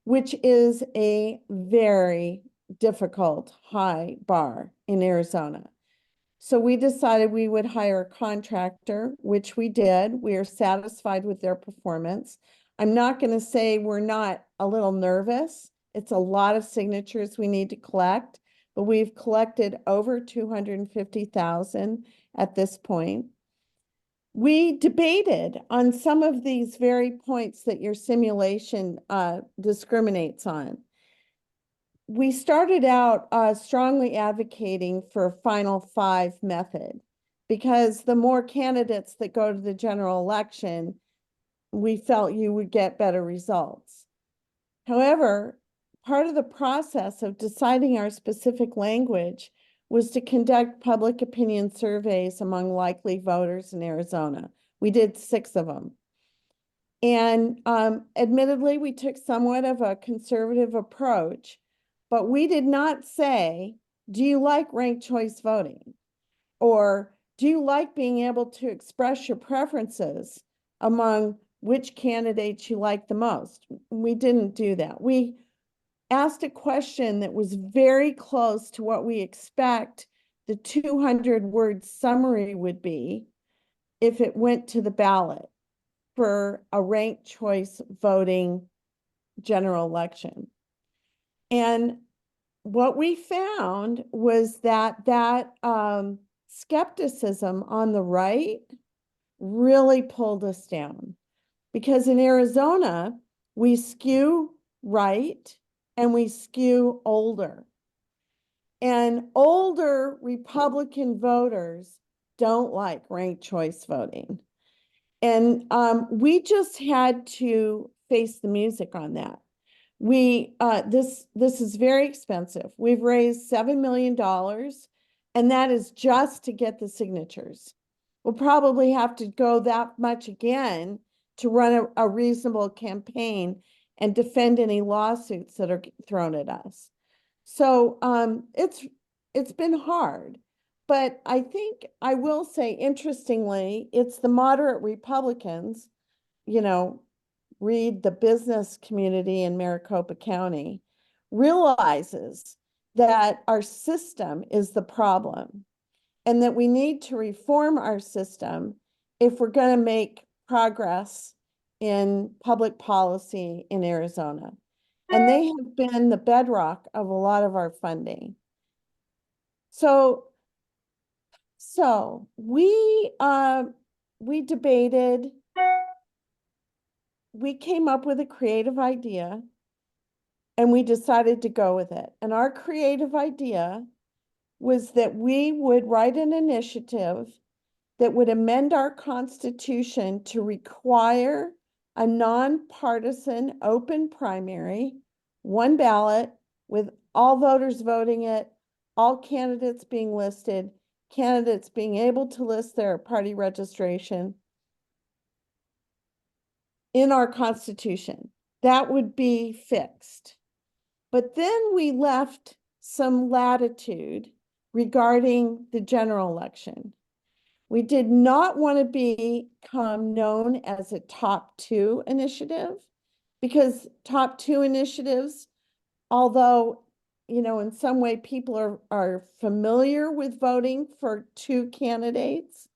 which is a very difficult high bar in Arizona. So we decided we would hire a contractor, which we did. We are satisfied with their performance. I'm not going to say we're not a little nervous. It's a lot of signatures we need to collect, but we've collected over 250,000 at this point. We debated on some of these very points that your simulation discriminates on. We started out strongly advocating for a final 5 method, because the more candidates that go to the general election, we felt you would get better results. However, part of the process of deciding our specific language was to conduct public opinion surveys among likely voters in Arizona. We did 6 of them. And admittedly, we took somewhat of a conservative approach, but we did not say, do you like ranked choice voting? Or do you like being able to express your preferences among which candidates you like the most? We didn't do that. We asked a question that was very close to what we expect the 200-word summary would be if it went to the ballot for a ranked choice voting general election. And what we found was that skepticism on the right really pulled us down, because in Arizona, we skew right and we skew older. And older Republican voters don't like ranked choice voting. And we just had to face the music on that. This is very expensive. We've raised $7 million, and that is just to get the signatures. we'll probably have to go that much again to run a reasonable campaign and defend any lawsuits that are thrown at us. So it's been hard, but I think I will say, interestingly, it's the moderate Republicans, you know, read the business community in Maricopa County, realizes that our system is the problem and that we need to reform our system if we're going to make progress in public policy in Arizona. And they have been the bedrock of a lot of our funding. So we debated, we came up with a creative idea and we decided to go with it. And our creative idea was that we would write an initiative that would amend our constitution to require a nonpartisan open primary, one ballot with all voters voting it, all candidates being listed, candidates being able to list their party registration in our constitution. That would be fixed. But then we left some latitude regarding the general election. We did not want to become known as a top two initiative, because top two initiatives, although, you know, in some way people are familiar with voting for two candidates,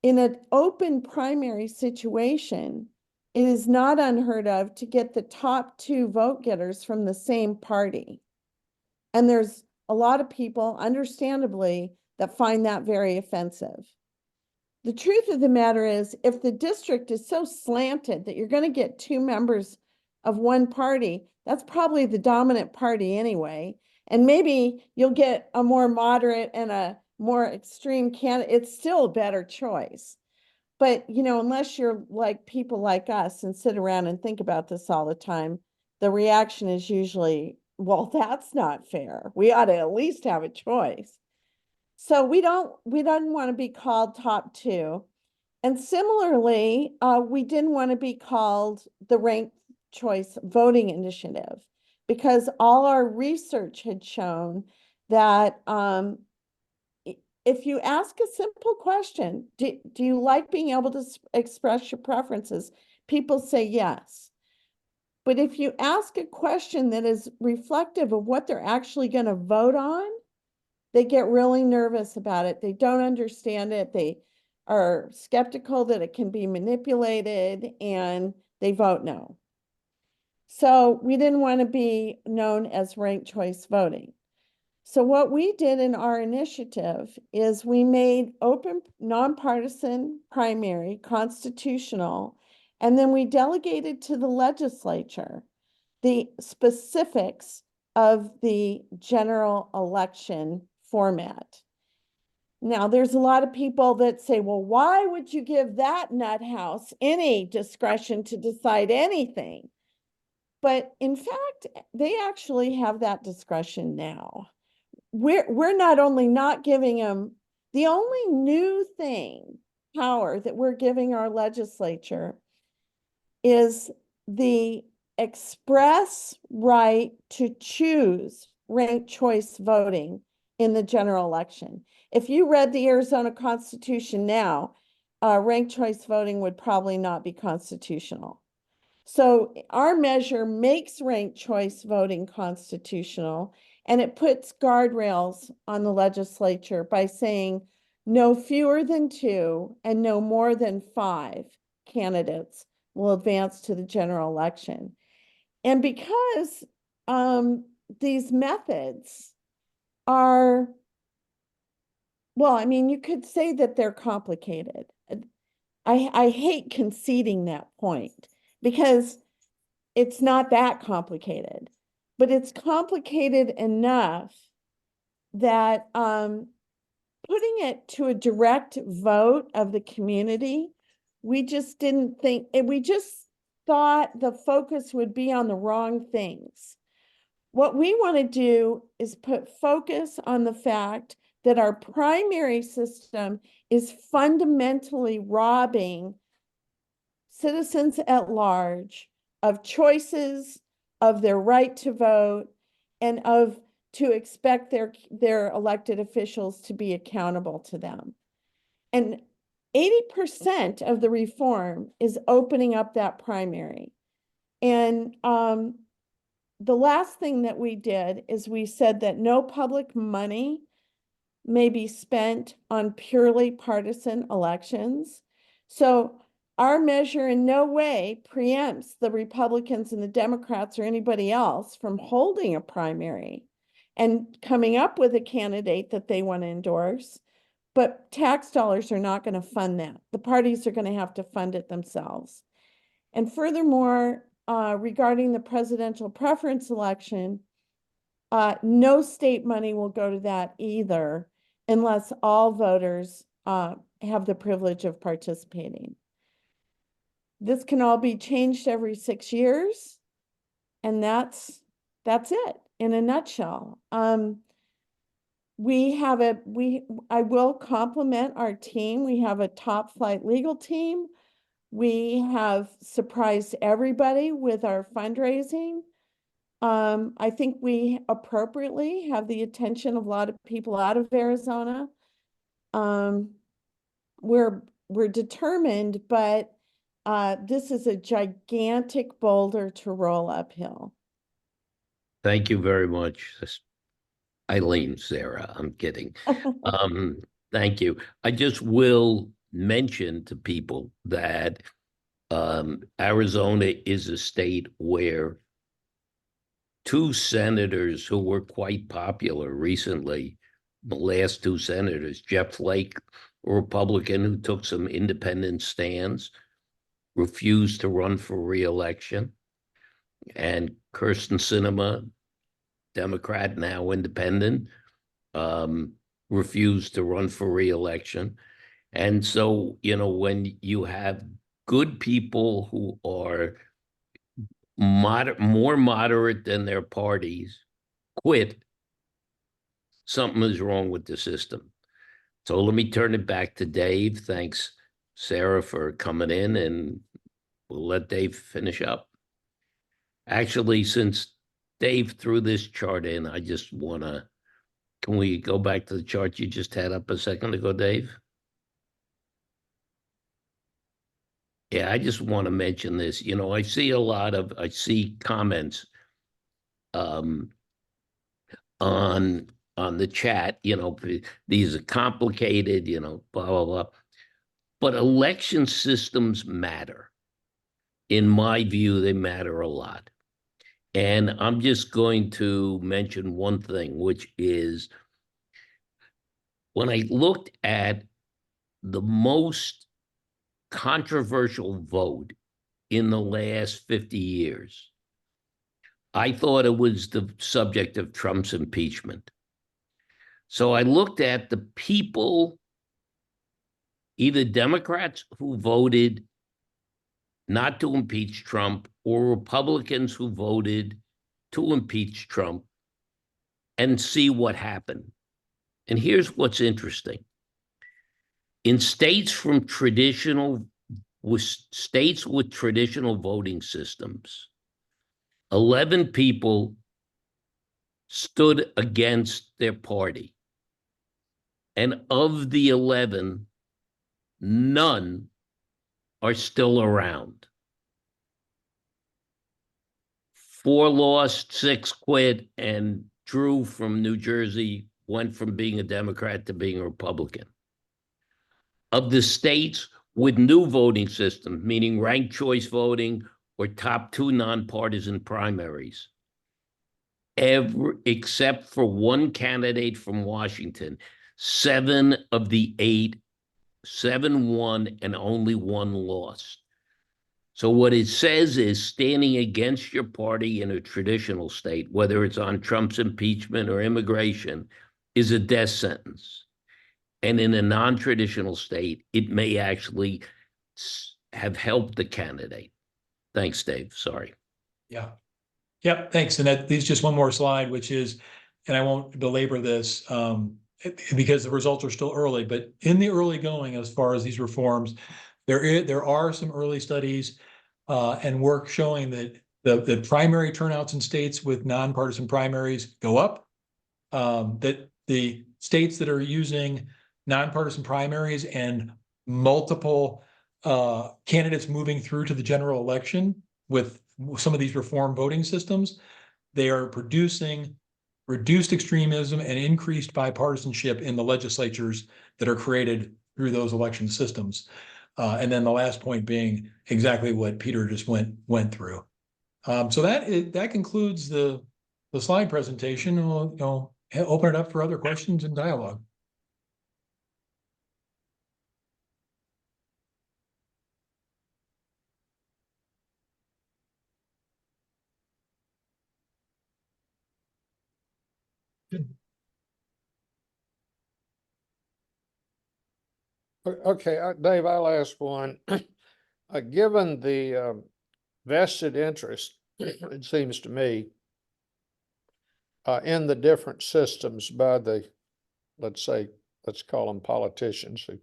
in an open primary situation, it is not unheard of to get the top two vote getters from the same party. And there's a lot of people, understandably, that find that very offensive. The truth of the matter is, if the district is so slanted that you're going to get two members of one party, that's probably the dominant party anyway. And maybe you'll get a more moderate and a more extreme candidate. It's still a better choice. But, you know, unless you're like people like us and sit around and think about this all the time, the reaction is usually, well, that's not fair. We ought to at least have a choice. So we don't want to be called top two. And similarly, we didn't want to be called the ranked choice voting initiative, because all our research had shown that if you ask a simple question, do you like being able to express your preferences? People say yes. But if you ask a question that is reflective of what they're actually going to vote on, they get really nervous about it. They don't understand it. They are skeptical that it can be manipulated, and they vote no. So we didn't want to be known as ranked choice voting. So what we did in our initiative is we made open nonpartisan primary constitutional, and then we delegated to the legislature the specifics of the general election format. Now, there's a lot of people that say, well, why would you give that nut house any discretion to decide anything? But in fact, they actually have that discretion now. We're not only not giving them, the only new power that we're giving our legislature is the express right to choose ranked choice voting in the general election. If you read the Arizona Constitution now, ranked choice voting would probably not be constitutional. So our measure makes ranked choice voting constitutional, and it puts guardrails on the legislature by saying no fewer than 2 and no more than 5 candidates will advance to the general election. And because these methods are, well, I mean, you could say that they're complicated. I hate conceding that point, because it's not that complicated, but it's complicated enough that putting it to a direct vote of the community, we just didn't think, we just thought the focus would be on the wrong things. What we want to do is put focus on the fact that our primary system is fundamentally robbing citizens at large of choices, of their right to vote, and of to expect their elected officials to be accountable to them. And 80% of the reform is opening up that primary. And the last thing that we did is we said that no public money may be spent on purely partisan elections. So our measure in no way preempts the Republicans and the Democrats or anybody else from holding a primary and coming up with a candidate that they want to endorse. But tax dollars are not going to fund that. The parties are going to have to fund it themselves. And furthermore, regarding the presidential preference election, no state money will go to that either, unless all voters have the privilege of participating. This can all be changed every 6 years, and that's it in a nutshell. I will compliment our team. We have a top flight legal team. We have surprised everybody with our fundraising. I think we appropriately have the attention of a lot of people out of Arizona. We're determined, but this is a gigantic boulder to roll uphill. Thank you very much, Eileen, Sarah. I'm kidding. Thank you. I just will mention to people that Arizona is a state where 2 senators who were quite popular recently, the last 2 senators, Jeff Flake, a Republican who took some independent stands, refused to run for re-election, and Kyrsten Sinema, Democrat, now independent, refused to run for re-election. And so, when you have good people who are more moderate than their parties quit, something is wrong with the system. So let me turn it back to Dave. Thanks, Sarah, for coming in, and we'll let Dave finish up. Actually, since Dave threw this chart in, I just want to, can we go back to the chart you just had up a second ago, Dave? Yeah, I just want to mention this. I see comments on the chat, these are complicated, blah, blah, blah. But election systems matter. In my view, they matter a lot. And I'm just going to mention one thing, which is when I looked at the most controversial vote in the last 50 years, I thought it was the subject of Trump's impeachment. So I looked at the people, either Democrats who voted not to impeach Trump or Republicans who voted to impeach Trump, and see what happened. And here's what's interesting. In states with traditional voting systems, 11 people stood against their party. And of the 11, none are still around. 4 lost, 6 quit, and Drew from New Jersey went from being a Democrat to being a Republican. Of the states with new voting systems, meaning ranked choice voting or top 2 nonpartisan primaries, except for one candidate from Washington, 7 of the 8, 7 won and only 1 lost. So what it says is standing against your party in a traditional state, whether it's on Trump's impeachment or immigration, is a death sentence. And in a non-traditional state, it may actually have helped the candidate. Thanks, Dave. Sorry. Yeah. Yep. Thanks. And that leaves just one more slide, which is, and I won't belabor this, because the results are still early, but in the early going, as far as these reforms, there are some early studies and work showing that the primary turnouts in states with nonpartisan primaries go up, that the states that are using nonpartisan primaries and multiple candidates moving through to the general election with some of these reform voting systems, they are producing reduced extremism and increased bipartisanship in the legislatures that are created through those election systems. And then the last point being exactly what Peter just went through. So that concludes the slide presentation. We'll open it up for other questions and dialogue. Okay, Dave, I'll ask one. Given the vested interest, it seems to me, in the different systems by the, let's call them politicians who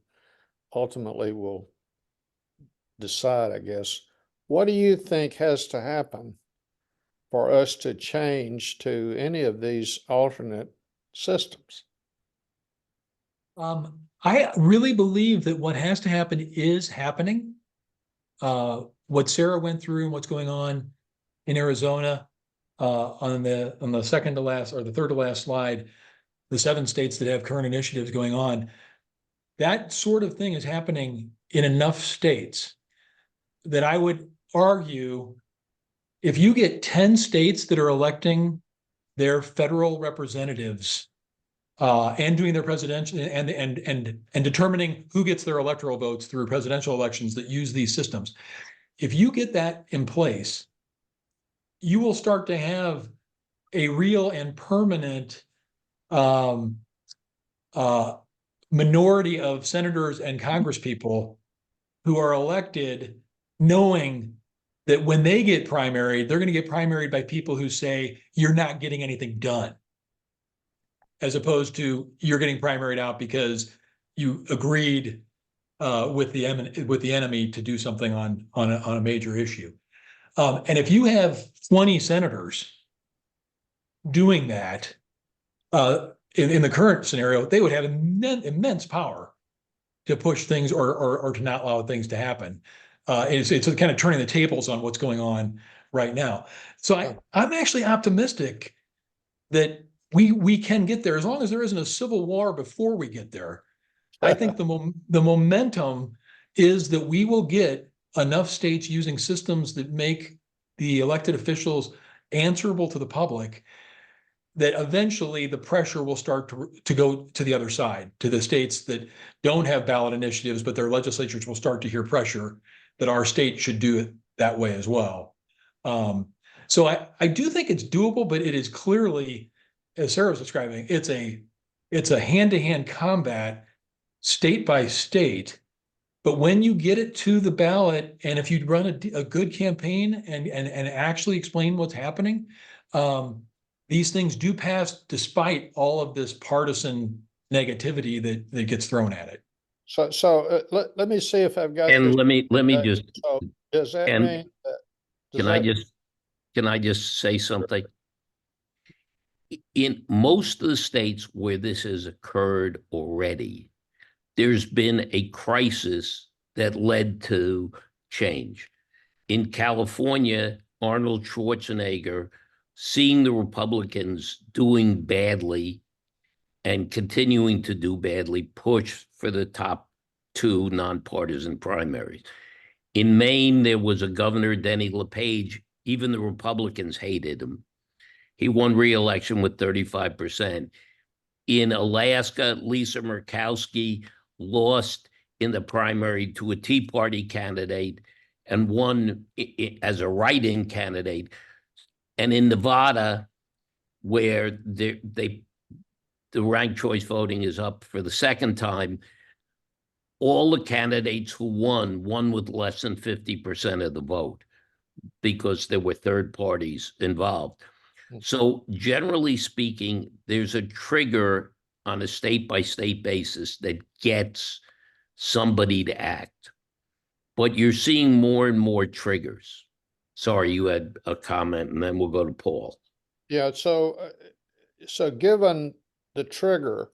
ultimately will decide, I guess, what do you think has to happen for us to change to any of these alternate systems? I really believe that what has to happen is happening. What Sarah went through and what's going on in Arizona, on the second to last or the third to last slide, the 7 states that have current initiatives going on, that sort of thing is happening in enough states that I would argue if you get 10 states that are electing their federal representatives and doing their presidential and determining who gets their electoral votes through presidential elections that use these systems. If you get that in place, you will start to have a real and permanent minority of senators and congresspeople who are elected knowing that when they get primaried, they're going to get primaried by people who say, you're not getting anything done, as opposed to you're getting primaried out because you agreed with the enemy to do something on a major issue. And if you have 20 senators doing that, in the current scenario, they would have immense power to push things or to not allow things to happen. It's kind of turning the tables on what's going on right now. So I'm actually optimistic that we can get there as long as there isn't a civil war before we get there. I think the momentum is that we will get enough states using systems that make the elected officials answerable to the public, that eventually the pressure will start to go to the other side, to the states that don't have ballot initiatives, but their legislatures will start to hear pressure that our state should do it that way as well. So I do think it's doable, but it is clearly, as Sarah was describing, it's a hand-to-hand combat state by state. But when you get it to the ballot, and if you run a good campaign and actually explain what's happening, these things do pass despite all of this partisan negativity that gets thrown at it. So let me see if I've got And this. let me just, So does that and mean that? can I just say something? In most of the states where this has occurred already, there's been a crisis that led to change. In California, Arnold Schwarzenegger, seeing the Republicans doing badly and continuing to do badly, pushed for the top 2 nonpartisan primaries. In Maine, there was a governor, Denny LePage. Even the Republicans hated him. He won re-election with 35%. In Alaska, Lisa Murkowski lost in the primary to a Tea Party candidate and won as a write-in candidate. And in Nevada, where the ranked choice voting is up for the second time, all the candidates who won with less than 50% of the vote because there were third parties involved. So generally speaking, there's a trigger on a state-by-state basis that gets somebody to act. But you're seeing more and more triggers. Sorry, you had a comment, and then we'll go to Paul. Yeah, so given the trigger,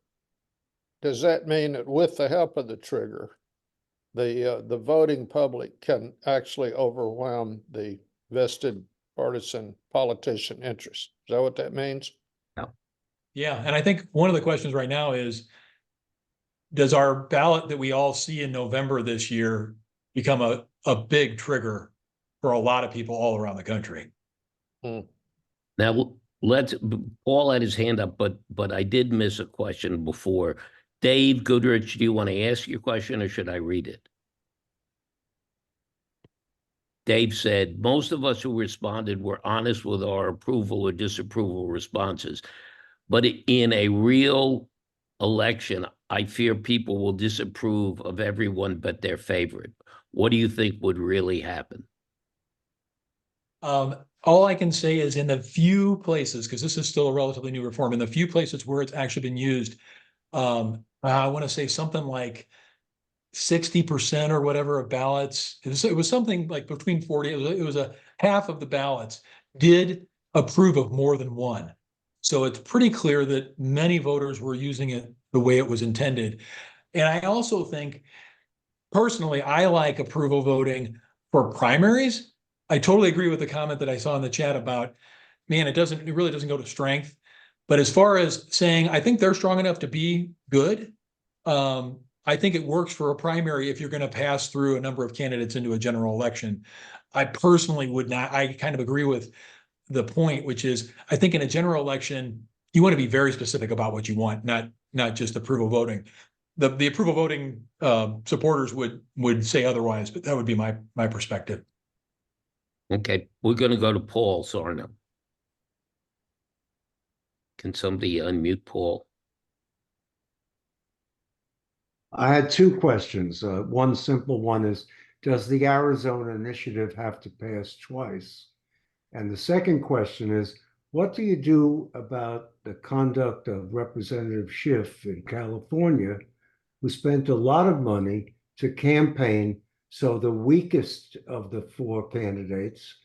does that mean that with the help of the trigger, the voting public can actually overwhelm the vested partisan politician interest? Is that what that means? Yeah, and I think one of the questions right now is, does our ballot that we all see in November this year become a big trigger for a lot of people all around the country? Now, Paul had his hand up, but I did miss a question before. Dave Goodrich, do you want to ask your question or should I read it? Dave said, most of us who responded were honest with our approval or disapproval responses. But in a real election, I fear people will disapprove of everyone but their favorite. What do you think would really happen? All I can say is in the few places, because this is still a relatively new reform, in the few places where it's actually been used, I want to say something like 60% or whatever of ballots. It was something like between 40, it was a half of the ballots did approve of more than one. So it's pretty clear that many voters were using it the way it was intended. And I also think, personally, I like approval voting for primaries. I totally agree with the comment that I saw in the chat about, man, it really doesn't go to strength. But as far as saying, I think they're strong enough to be good, I think it works for a primary if you're going to pass through a number of candidates into a general election. I personally would not. I kind of agree with the point, which is, I think in a general election, you want to be very specific about what you want, not just approval voting. The approval voting supporters would say otherwise, but that would be my perspective. Okay, we're going to go to Paul Sarno. Can somebody unmute Paul? I had two questions. One simple one is, does the Arizona initiative have to pass twice? And the second question is, what do you do about the conduct of Representative Schiff in California, who spent a lot of money to campaign so the weakest of the four candidates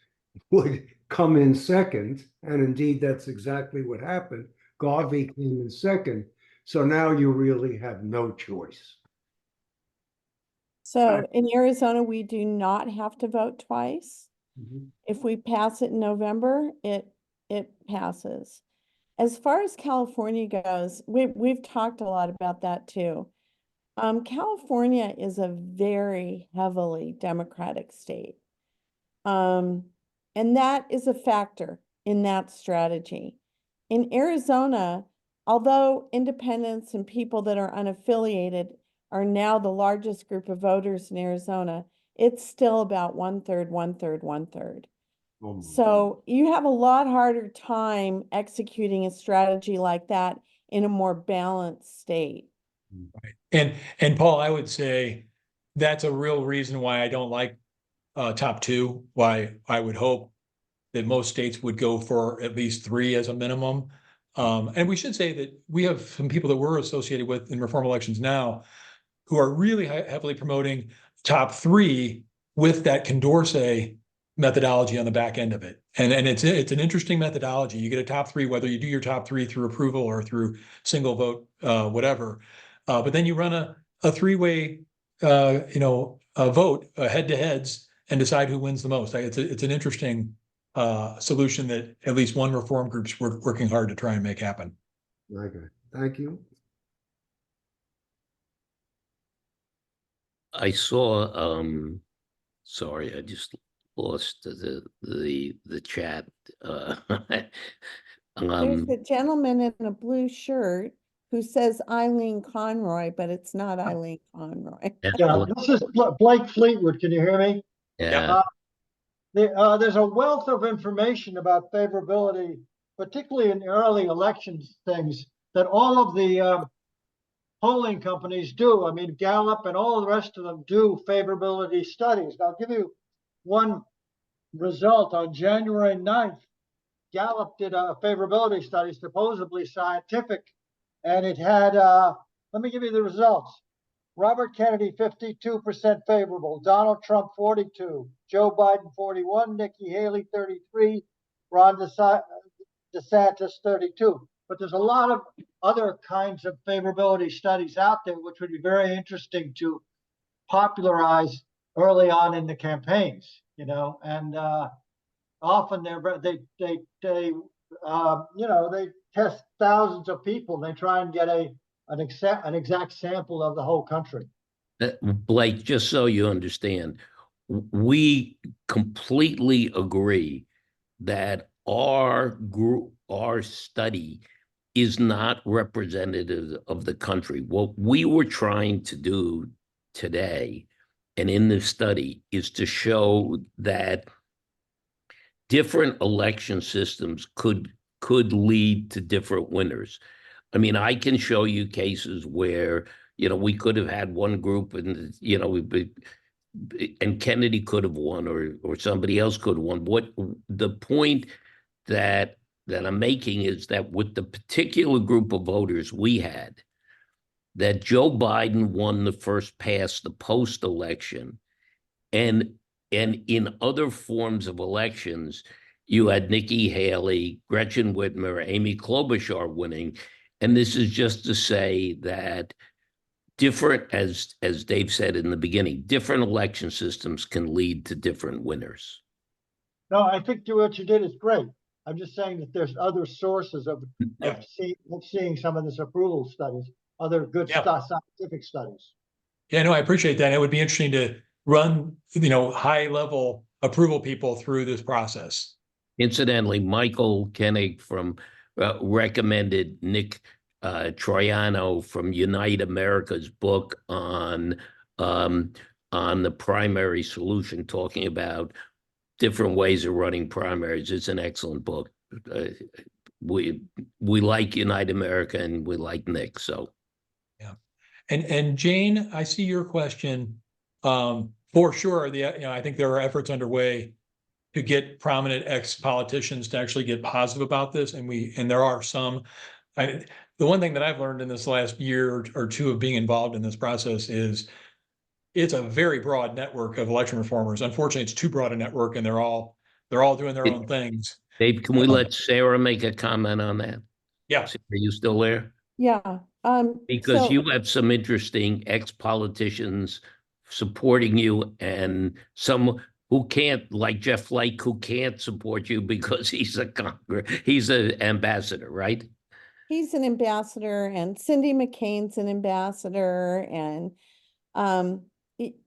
would come in second? And indeed, that's exactly what happened. Garvey came in second. So now you really have no choice. So in Arizona, we do not have to vote twice. If we pass it in November, it passes. As far as California goes, we've talked a lot about that too. California is a very heavily Democratic state. And that is a factor in that strategy. In Arizona, although independents and people that are unaffiliated are now the largest group of voters in Arizona, it's still about 1/3, 1/3, 1/3. So you have a lot harder time executing a strategy like that in a more balanced state. Right. And Paul, I would say that's a real reason why I don't like top two, why I would hope that most states would go for at least 3 as a minimum. And we should say that we have some people that we're associated with in reform elections now who are really heavily promoting top 3 with that Condorcet methodology on the back end of it. And it's an interesting methodology. You get a top 3, whether you do your top 3 through approval or through single vote, whatever. But then you run a 3-way, vote, head-to-heads, and decide who wins the most. It's an interesting solution that at least one reform group's working hard to try and make happen. Okay, thank you. I saw, sorry, I just lost the chat. There's a gentleman in a blue shirt who says Eileen Conroy, but it's not Eileen Conroy. Yeah, this is Blake Fleetwood. Can you hear me? Yeah. There's a wealth of information about favorability, particularly in early elections things, that all of the polling companies do. I mean, Gallup and all the rest of them do favorability studies. Now, I'll give you one result. On January 9th, Gallup did a favorability study, supposedly scientific, And it had, let me give you the results. Robert Kennedy, 52% favorable. Donald Trump, 42. Joe Biden, 41. Nikki Haley, 33. Ron DeSantis, 32. But there's a lot of other kinds of favorability studies out there, which would be very interesting to popularize early on in the campaigns, you know, and often they test thousands of people. They try and get an exact sample of the whole country. Blake, just so you understand, we completely agree that our study is not representative of the country. What we were trying to do today and in this study is to show that different election systems could lead to different winners. I mean, I can show you cases where, we could have had one group and, and Kennedy could have won or somebody else could have won. What the point that I'm making is that with the particular group of voters we had, that Joe Biden won the first past the post election, and in other forms of elections, you had Nikki Haley, Gretchen Whitmer, Amy Klobuchar winning. And this is just to say that different, as Dave said in the beginning, different election systems can lead to different winners. No, I think what you did is great. I'm just saying that there's other sources of seeing some of this approval studies, other good scientific studies. Yeah, no, I appreciate that. It would be interesting to run, high level approval people through this process. Incidentally, Michael Koenig from recommended Nick Troiano from Unite America's book on the primary solution, talking about different ways of running primaries. It's an excellent book. We like Unite America and we like Nick. So, yeah. And Jane, I see your question. For sure, I think there are efforts underway to get prominent ex-politicians to actually get positive about this, and there are some. The one thing that I've learned in this last year or two of being involved in this process is it's a very broad network of election reformers. Unfortunately, it's too broad a network, and they're all doing their own things. Dave, can we let Sarah make a comment on that? Yeah. Sarah, are you still there? Yeah. Because so- you have some interesting ex-politicians supporting you, and some who can't, like Jeff Flake, who can't support you because he's an ambassador, right? He's an ambassador, and Cindy McCain's an ambassador, and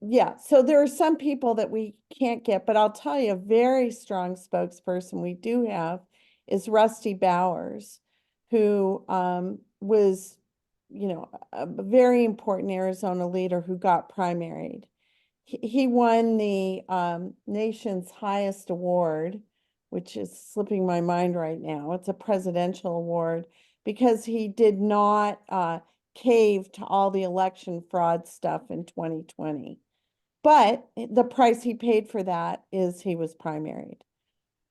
yeah, so there are some people that we can't get, but I'll tell you, a very strong spokesperson we do have is Rusty Bowers, who was, a very important Arizona leader who got primaried. He won the nation's highest award, which is slipping my mind right now. It's a presidential award, because he did not cave to all the election fraud stuff in 2020. But the price he paid for that is he was primaried.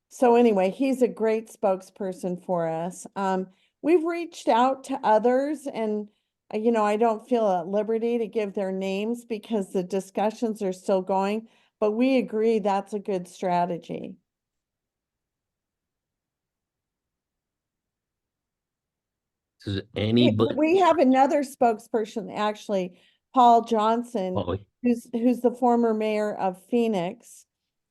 So anyway, he's a great spokesperson for us. We've reached out to others, and I don't feel at liberty to give their names because the discussions are still going, but we agree that's a good strategy. Does anybody? We have another spokesperson, actually, Paul Johnson, Oh, who's the former mayor of Phoenix.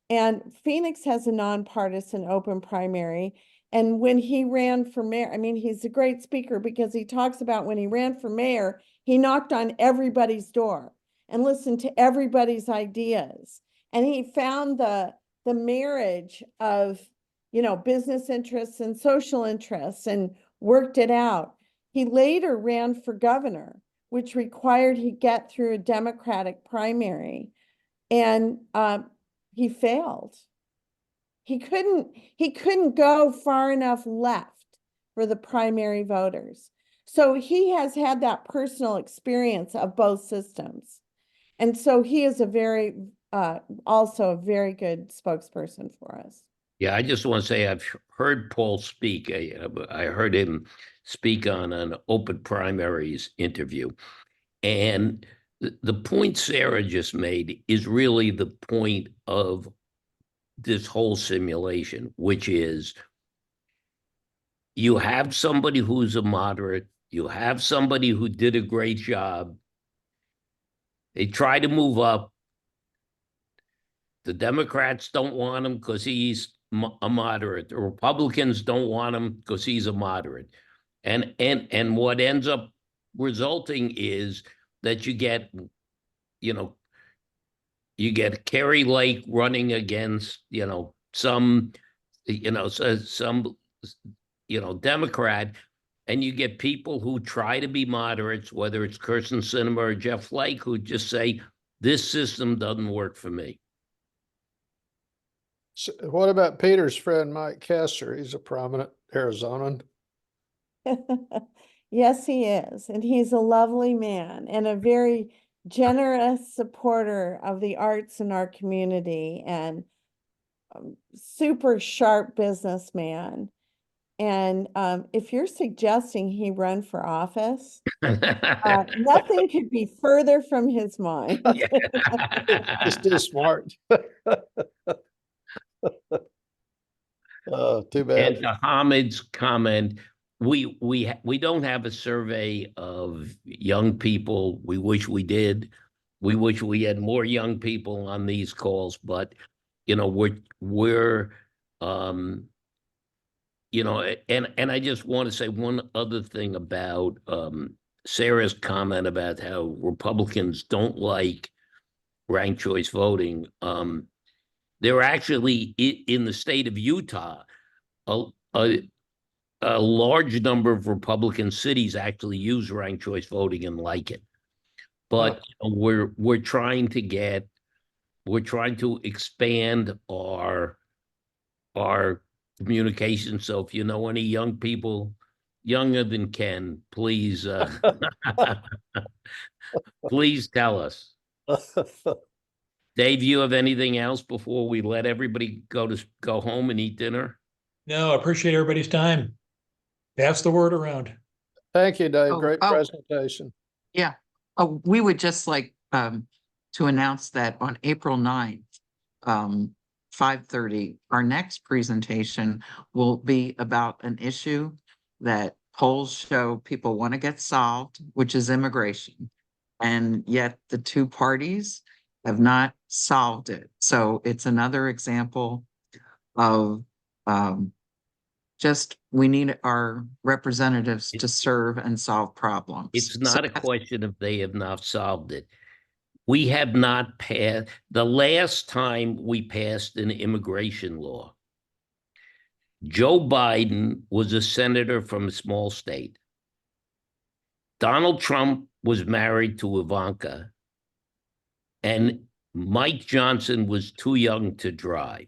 And Phoenix has a nonpartisan open primary. And when he ran for mayor, he's a great speaker because he talks about when he ran for mayor, he knocked on everybody's door and listened to everybody's ideas. And he found the marriage of, business interests and social interests and worked it out. He later ran for governor, which required he get through a Democratic primary, and he failed. He couldn't go far enough left for the primary voters. So he has had that personal experience of both systems. And so he is also a very good spokesperson for us. Yeah, I just want to say I've heard Paul speak. I heard him speak on an open primaries interview. And the point Sarah just made is really the point of this whole simulation, which is you have somebody who's a moderate, you have somebody who did a great job. They try to move up. The Democrats don't want him because he's a moderate. The Republicans don't want him because he's a moderate. And what ends up resulting is that you get, you get Kerry Lake running against, some, some, Democrat, and you get people who try to be moderates, whether it's Kirsten Sinema or Jeff Flake, who just say, this system doesn't work for me. So what about Peter's friend, Mike Kester? He's a prominent Arizonan. Yes, he is. And he's a lovely man and a very generous supporter of the arts in our community and super sharp businessman. And if you're suggesting he run for office, nothing could be further from his mind. He's too smart. Too And bad. to Hamid's comment, we don't have a survey of young people. We wish we did. We wish we had more young people on these calls, but we're and I just want to say one other thing about Sarah's comment about how Republicans don't like ranked choice voting. There are actually in the state of Utah, a large number of Republican cities actually use ranked choice voting and like it. But we're trying to expand our communication. So if you know any young people younger than Ken, please please tell us. Dave, you have anything else before we let everybody go home and eat dinner? No, I appreciate everybody's time. Pass the word around. Thank you, Dave. Oh, Great oh. presentation. Yeah, we would just like to announce that on April 9th, 5:30, our next presentation will be about an issue that polls show people want to get solved, which is immigration. And yet the two parties have not solved it. So it's another example of just we need our representatives to serve and solve problems. It's So not a question if they have not solved it. We have not passed, the last time we passed an immigration law, Joe Biden was a senator from a small state. Donald Trump was married to Ivanka, and Mike Johnson was too young to drive.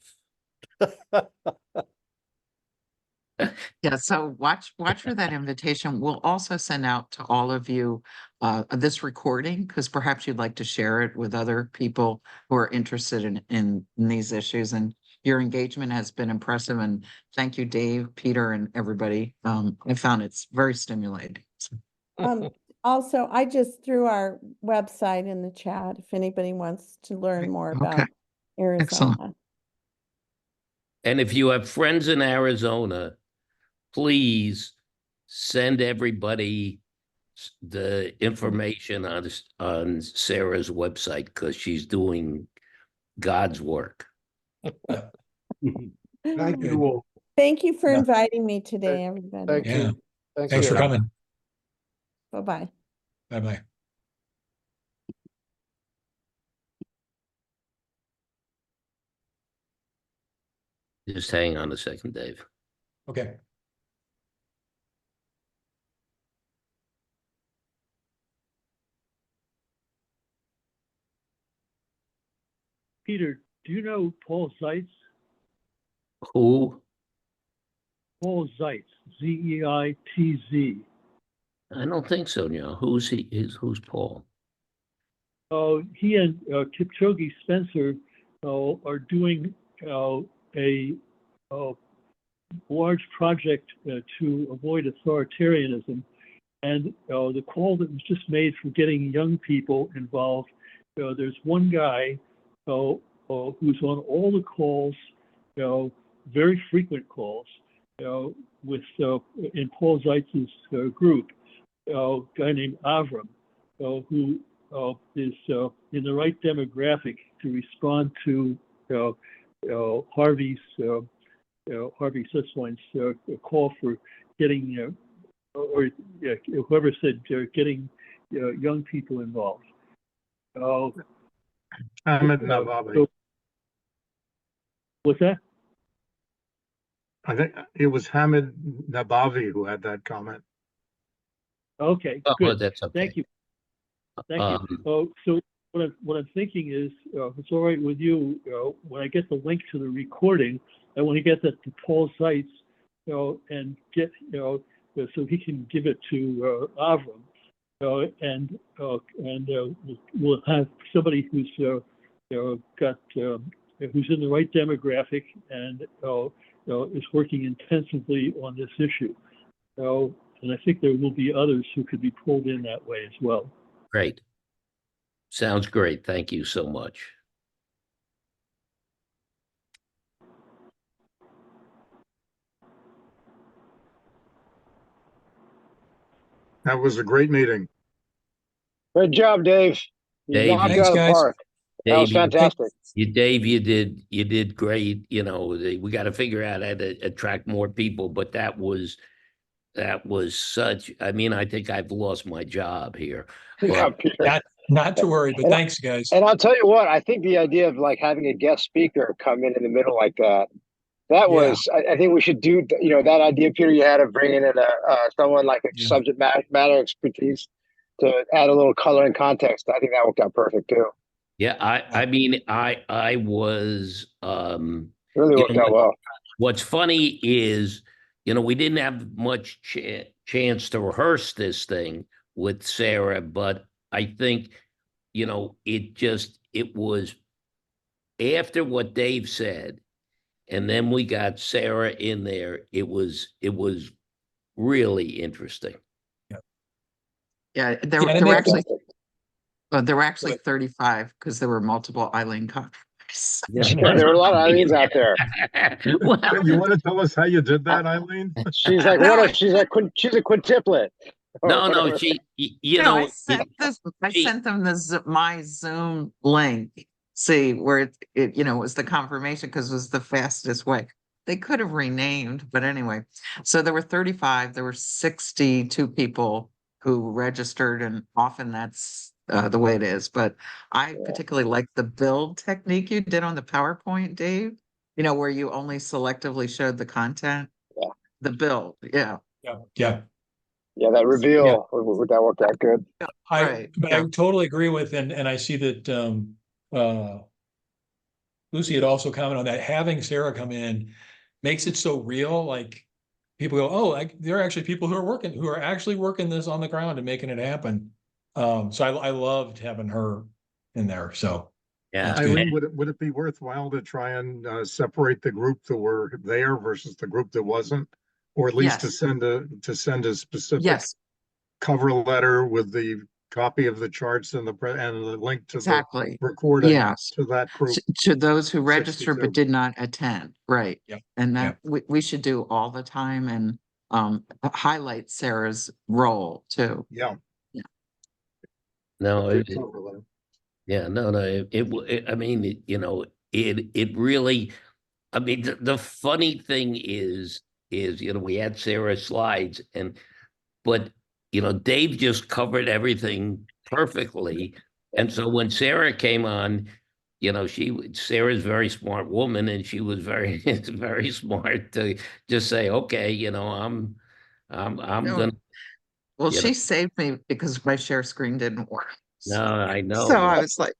Yeah, so watch for that invitation. We'll also send out to all of you this recording because perhaps you'd like to share it with other people who are interested in these issues. And your engagement has been impressive. And thank you, Dave, Peter, and everybody. I found it's very stimulating. Also, I just threw our website in the chat if anybody wants to learn more about Okay. Arizona. Excellent. And if you have friends in Arizona, please send everybody the information on Sarah's website because she's doing God's work. Thank you all. Thank you for Yeah. inviting me today, everybody. Thank Yeah. you. Thank Thanks you. for coming. Bye-bye. Bye-bye. Just hang on a second, Dave. Okay. Peter, do you know Paul Zeitz? Who? Paul Zeitz, Z-E-I-T-Z. I don't think so, no. Who's he? Who's Paul? He and Kipchoge Spencer are doing a large project to avoid authoritarianism. And the call that was just made for getting young people involved, there's one guy who's on all the calls, very frequent calls, with in Paul Zeitz's group, a guy named Avram, who is in the right demographic to respond to Harvey Susswein's call for getting, or whoever said getting young people involved. Hamid Nawawi. So, what's that? I think it was Hamid Nabavi who had that comment. Okay, Oh, good. that's okay. Thank you. Thank you. So what I'm thinking is, if it's all right with you, when I get the link to the recording, I want to get that to Paul Zeitz, and get, so he can give it to Avram, and we'll have somebody who's got who's in the right demographic and is working intensively on this issue. And I think there will be others who could be pulled in that way as well. Great. Sounds great. Thank you so much. That was a great meeting. Great job, Dave. You Dave, knocked it thanks, out of the guys. park. That was Dave, fantastic. Dave, you did great. We got to figure out how to attract more people, but that was such, I mean, I think I've lost my job here. Yeah, But Peter. Not to worry, but And I- thanks, guys. And I'll tell you what, I think the idea of like having a guest speaker come in the middle like that, that was, I think we should do, that idea, Peter, you had of bringing in someone like a Yeah. subject matter expertise to add a little color and context. I think that worked out perfect too. yeah, I mean, I was, Really You worked know out well. what's funny is, we didn't have much chance to rehearse this thing with Sarah, but I think, it was after what Dave said, and then we got Sarah in there. It was really interesting. Yeah, Yeah, and there were actually 35 because there were multiple Eileen copies. Yeah, there were a lot of Eileens out there. Well, You want to tell us how you did that, Eileen? She's like, she's a quintuplet. no, she, No, I sent them my Zoom link. See where it was the confirmation because it was the fastest way. They could have renamed, but anyway. So there were 35. There were 62 people who registered, and often that's the way it is. But I particularly like the build technique you did on the PowerPoint, Dave. Where you only selectively showed the content. Yeah. The build, yeah. Yeah. Yeah, that reveal, that worked out good. I totally agree with, and I see that Lucy had also commented on that. Having Sarah come in makes it so real. Like people go, oh, there are actually people who are actually working this on the ground and making it happen. So I loved having her in there. So yeah. Eileen, would it be worthwhile to try and separate the group that were there versus the group that wasn't? Or at least to Yes. send a specific Yes, cover letter with the copy of the charts and the link to exactly. the recording Yes. to that group. To those who registered 62. but did not attend, right? Yep. And that we should do all the time and highlight Sarah's role too. Yeah. No, Good cover letter. yeah, no, I mean, it really, I mean, the funny thing is, we had Sarah's slides but, Dave just covered everything perfectly. And so when Sarah came on, Sarah's a very smart woman, and she was very, very smart to just say, okay, I'm gonna, Well, You she know. saved me because my share screen didn't work. no, I know. So I was like,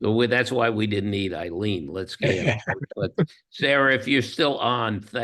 That's why we didn't need Eileen. Let's get, but Sarah, if you're still on, thank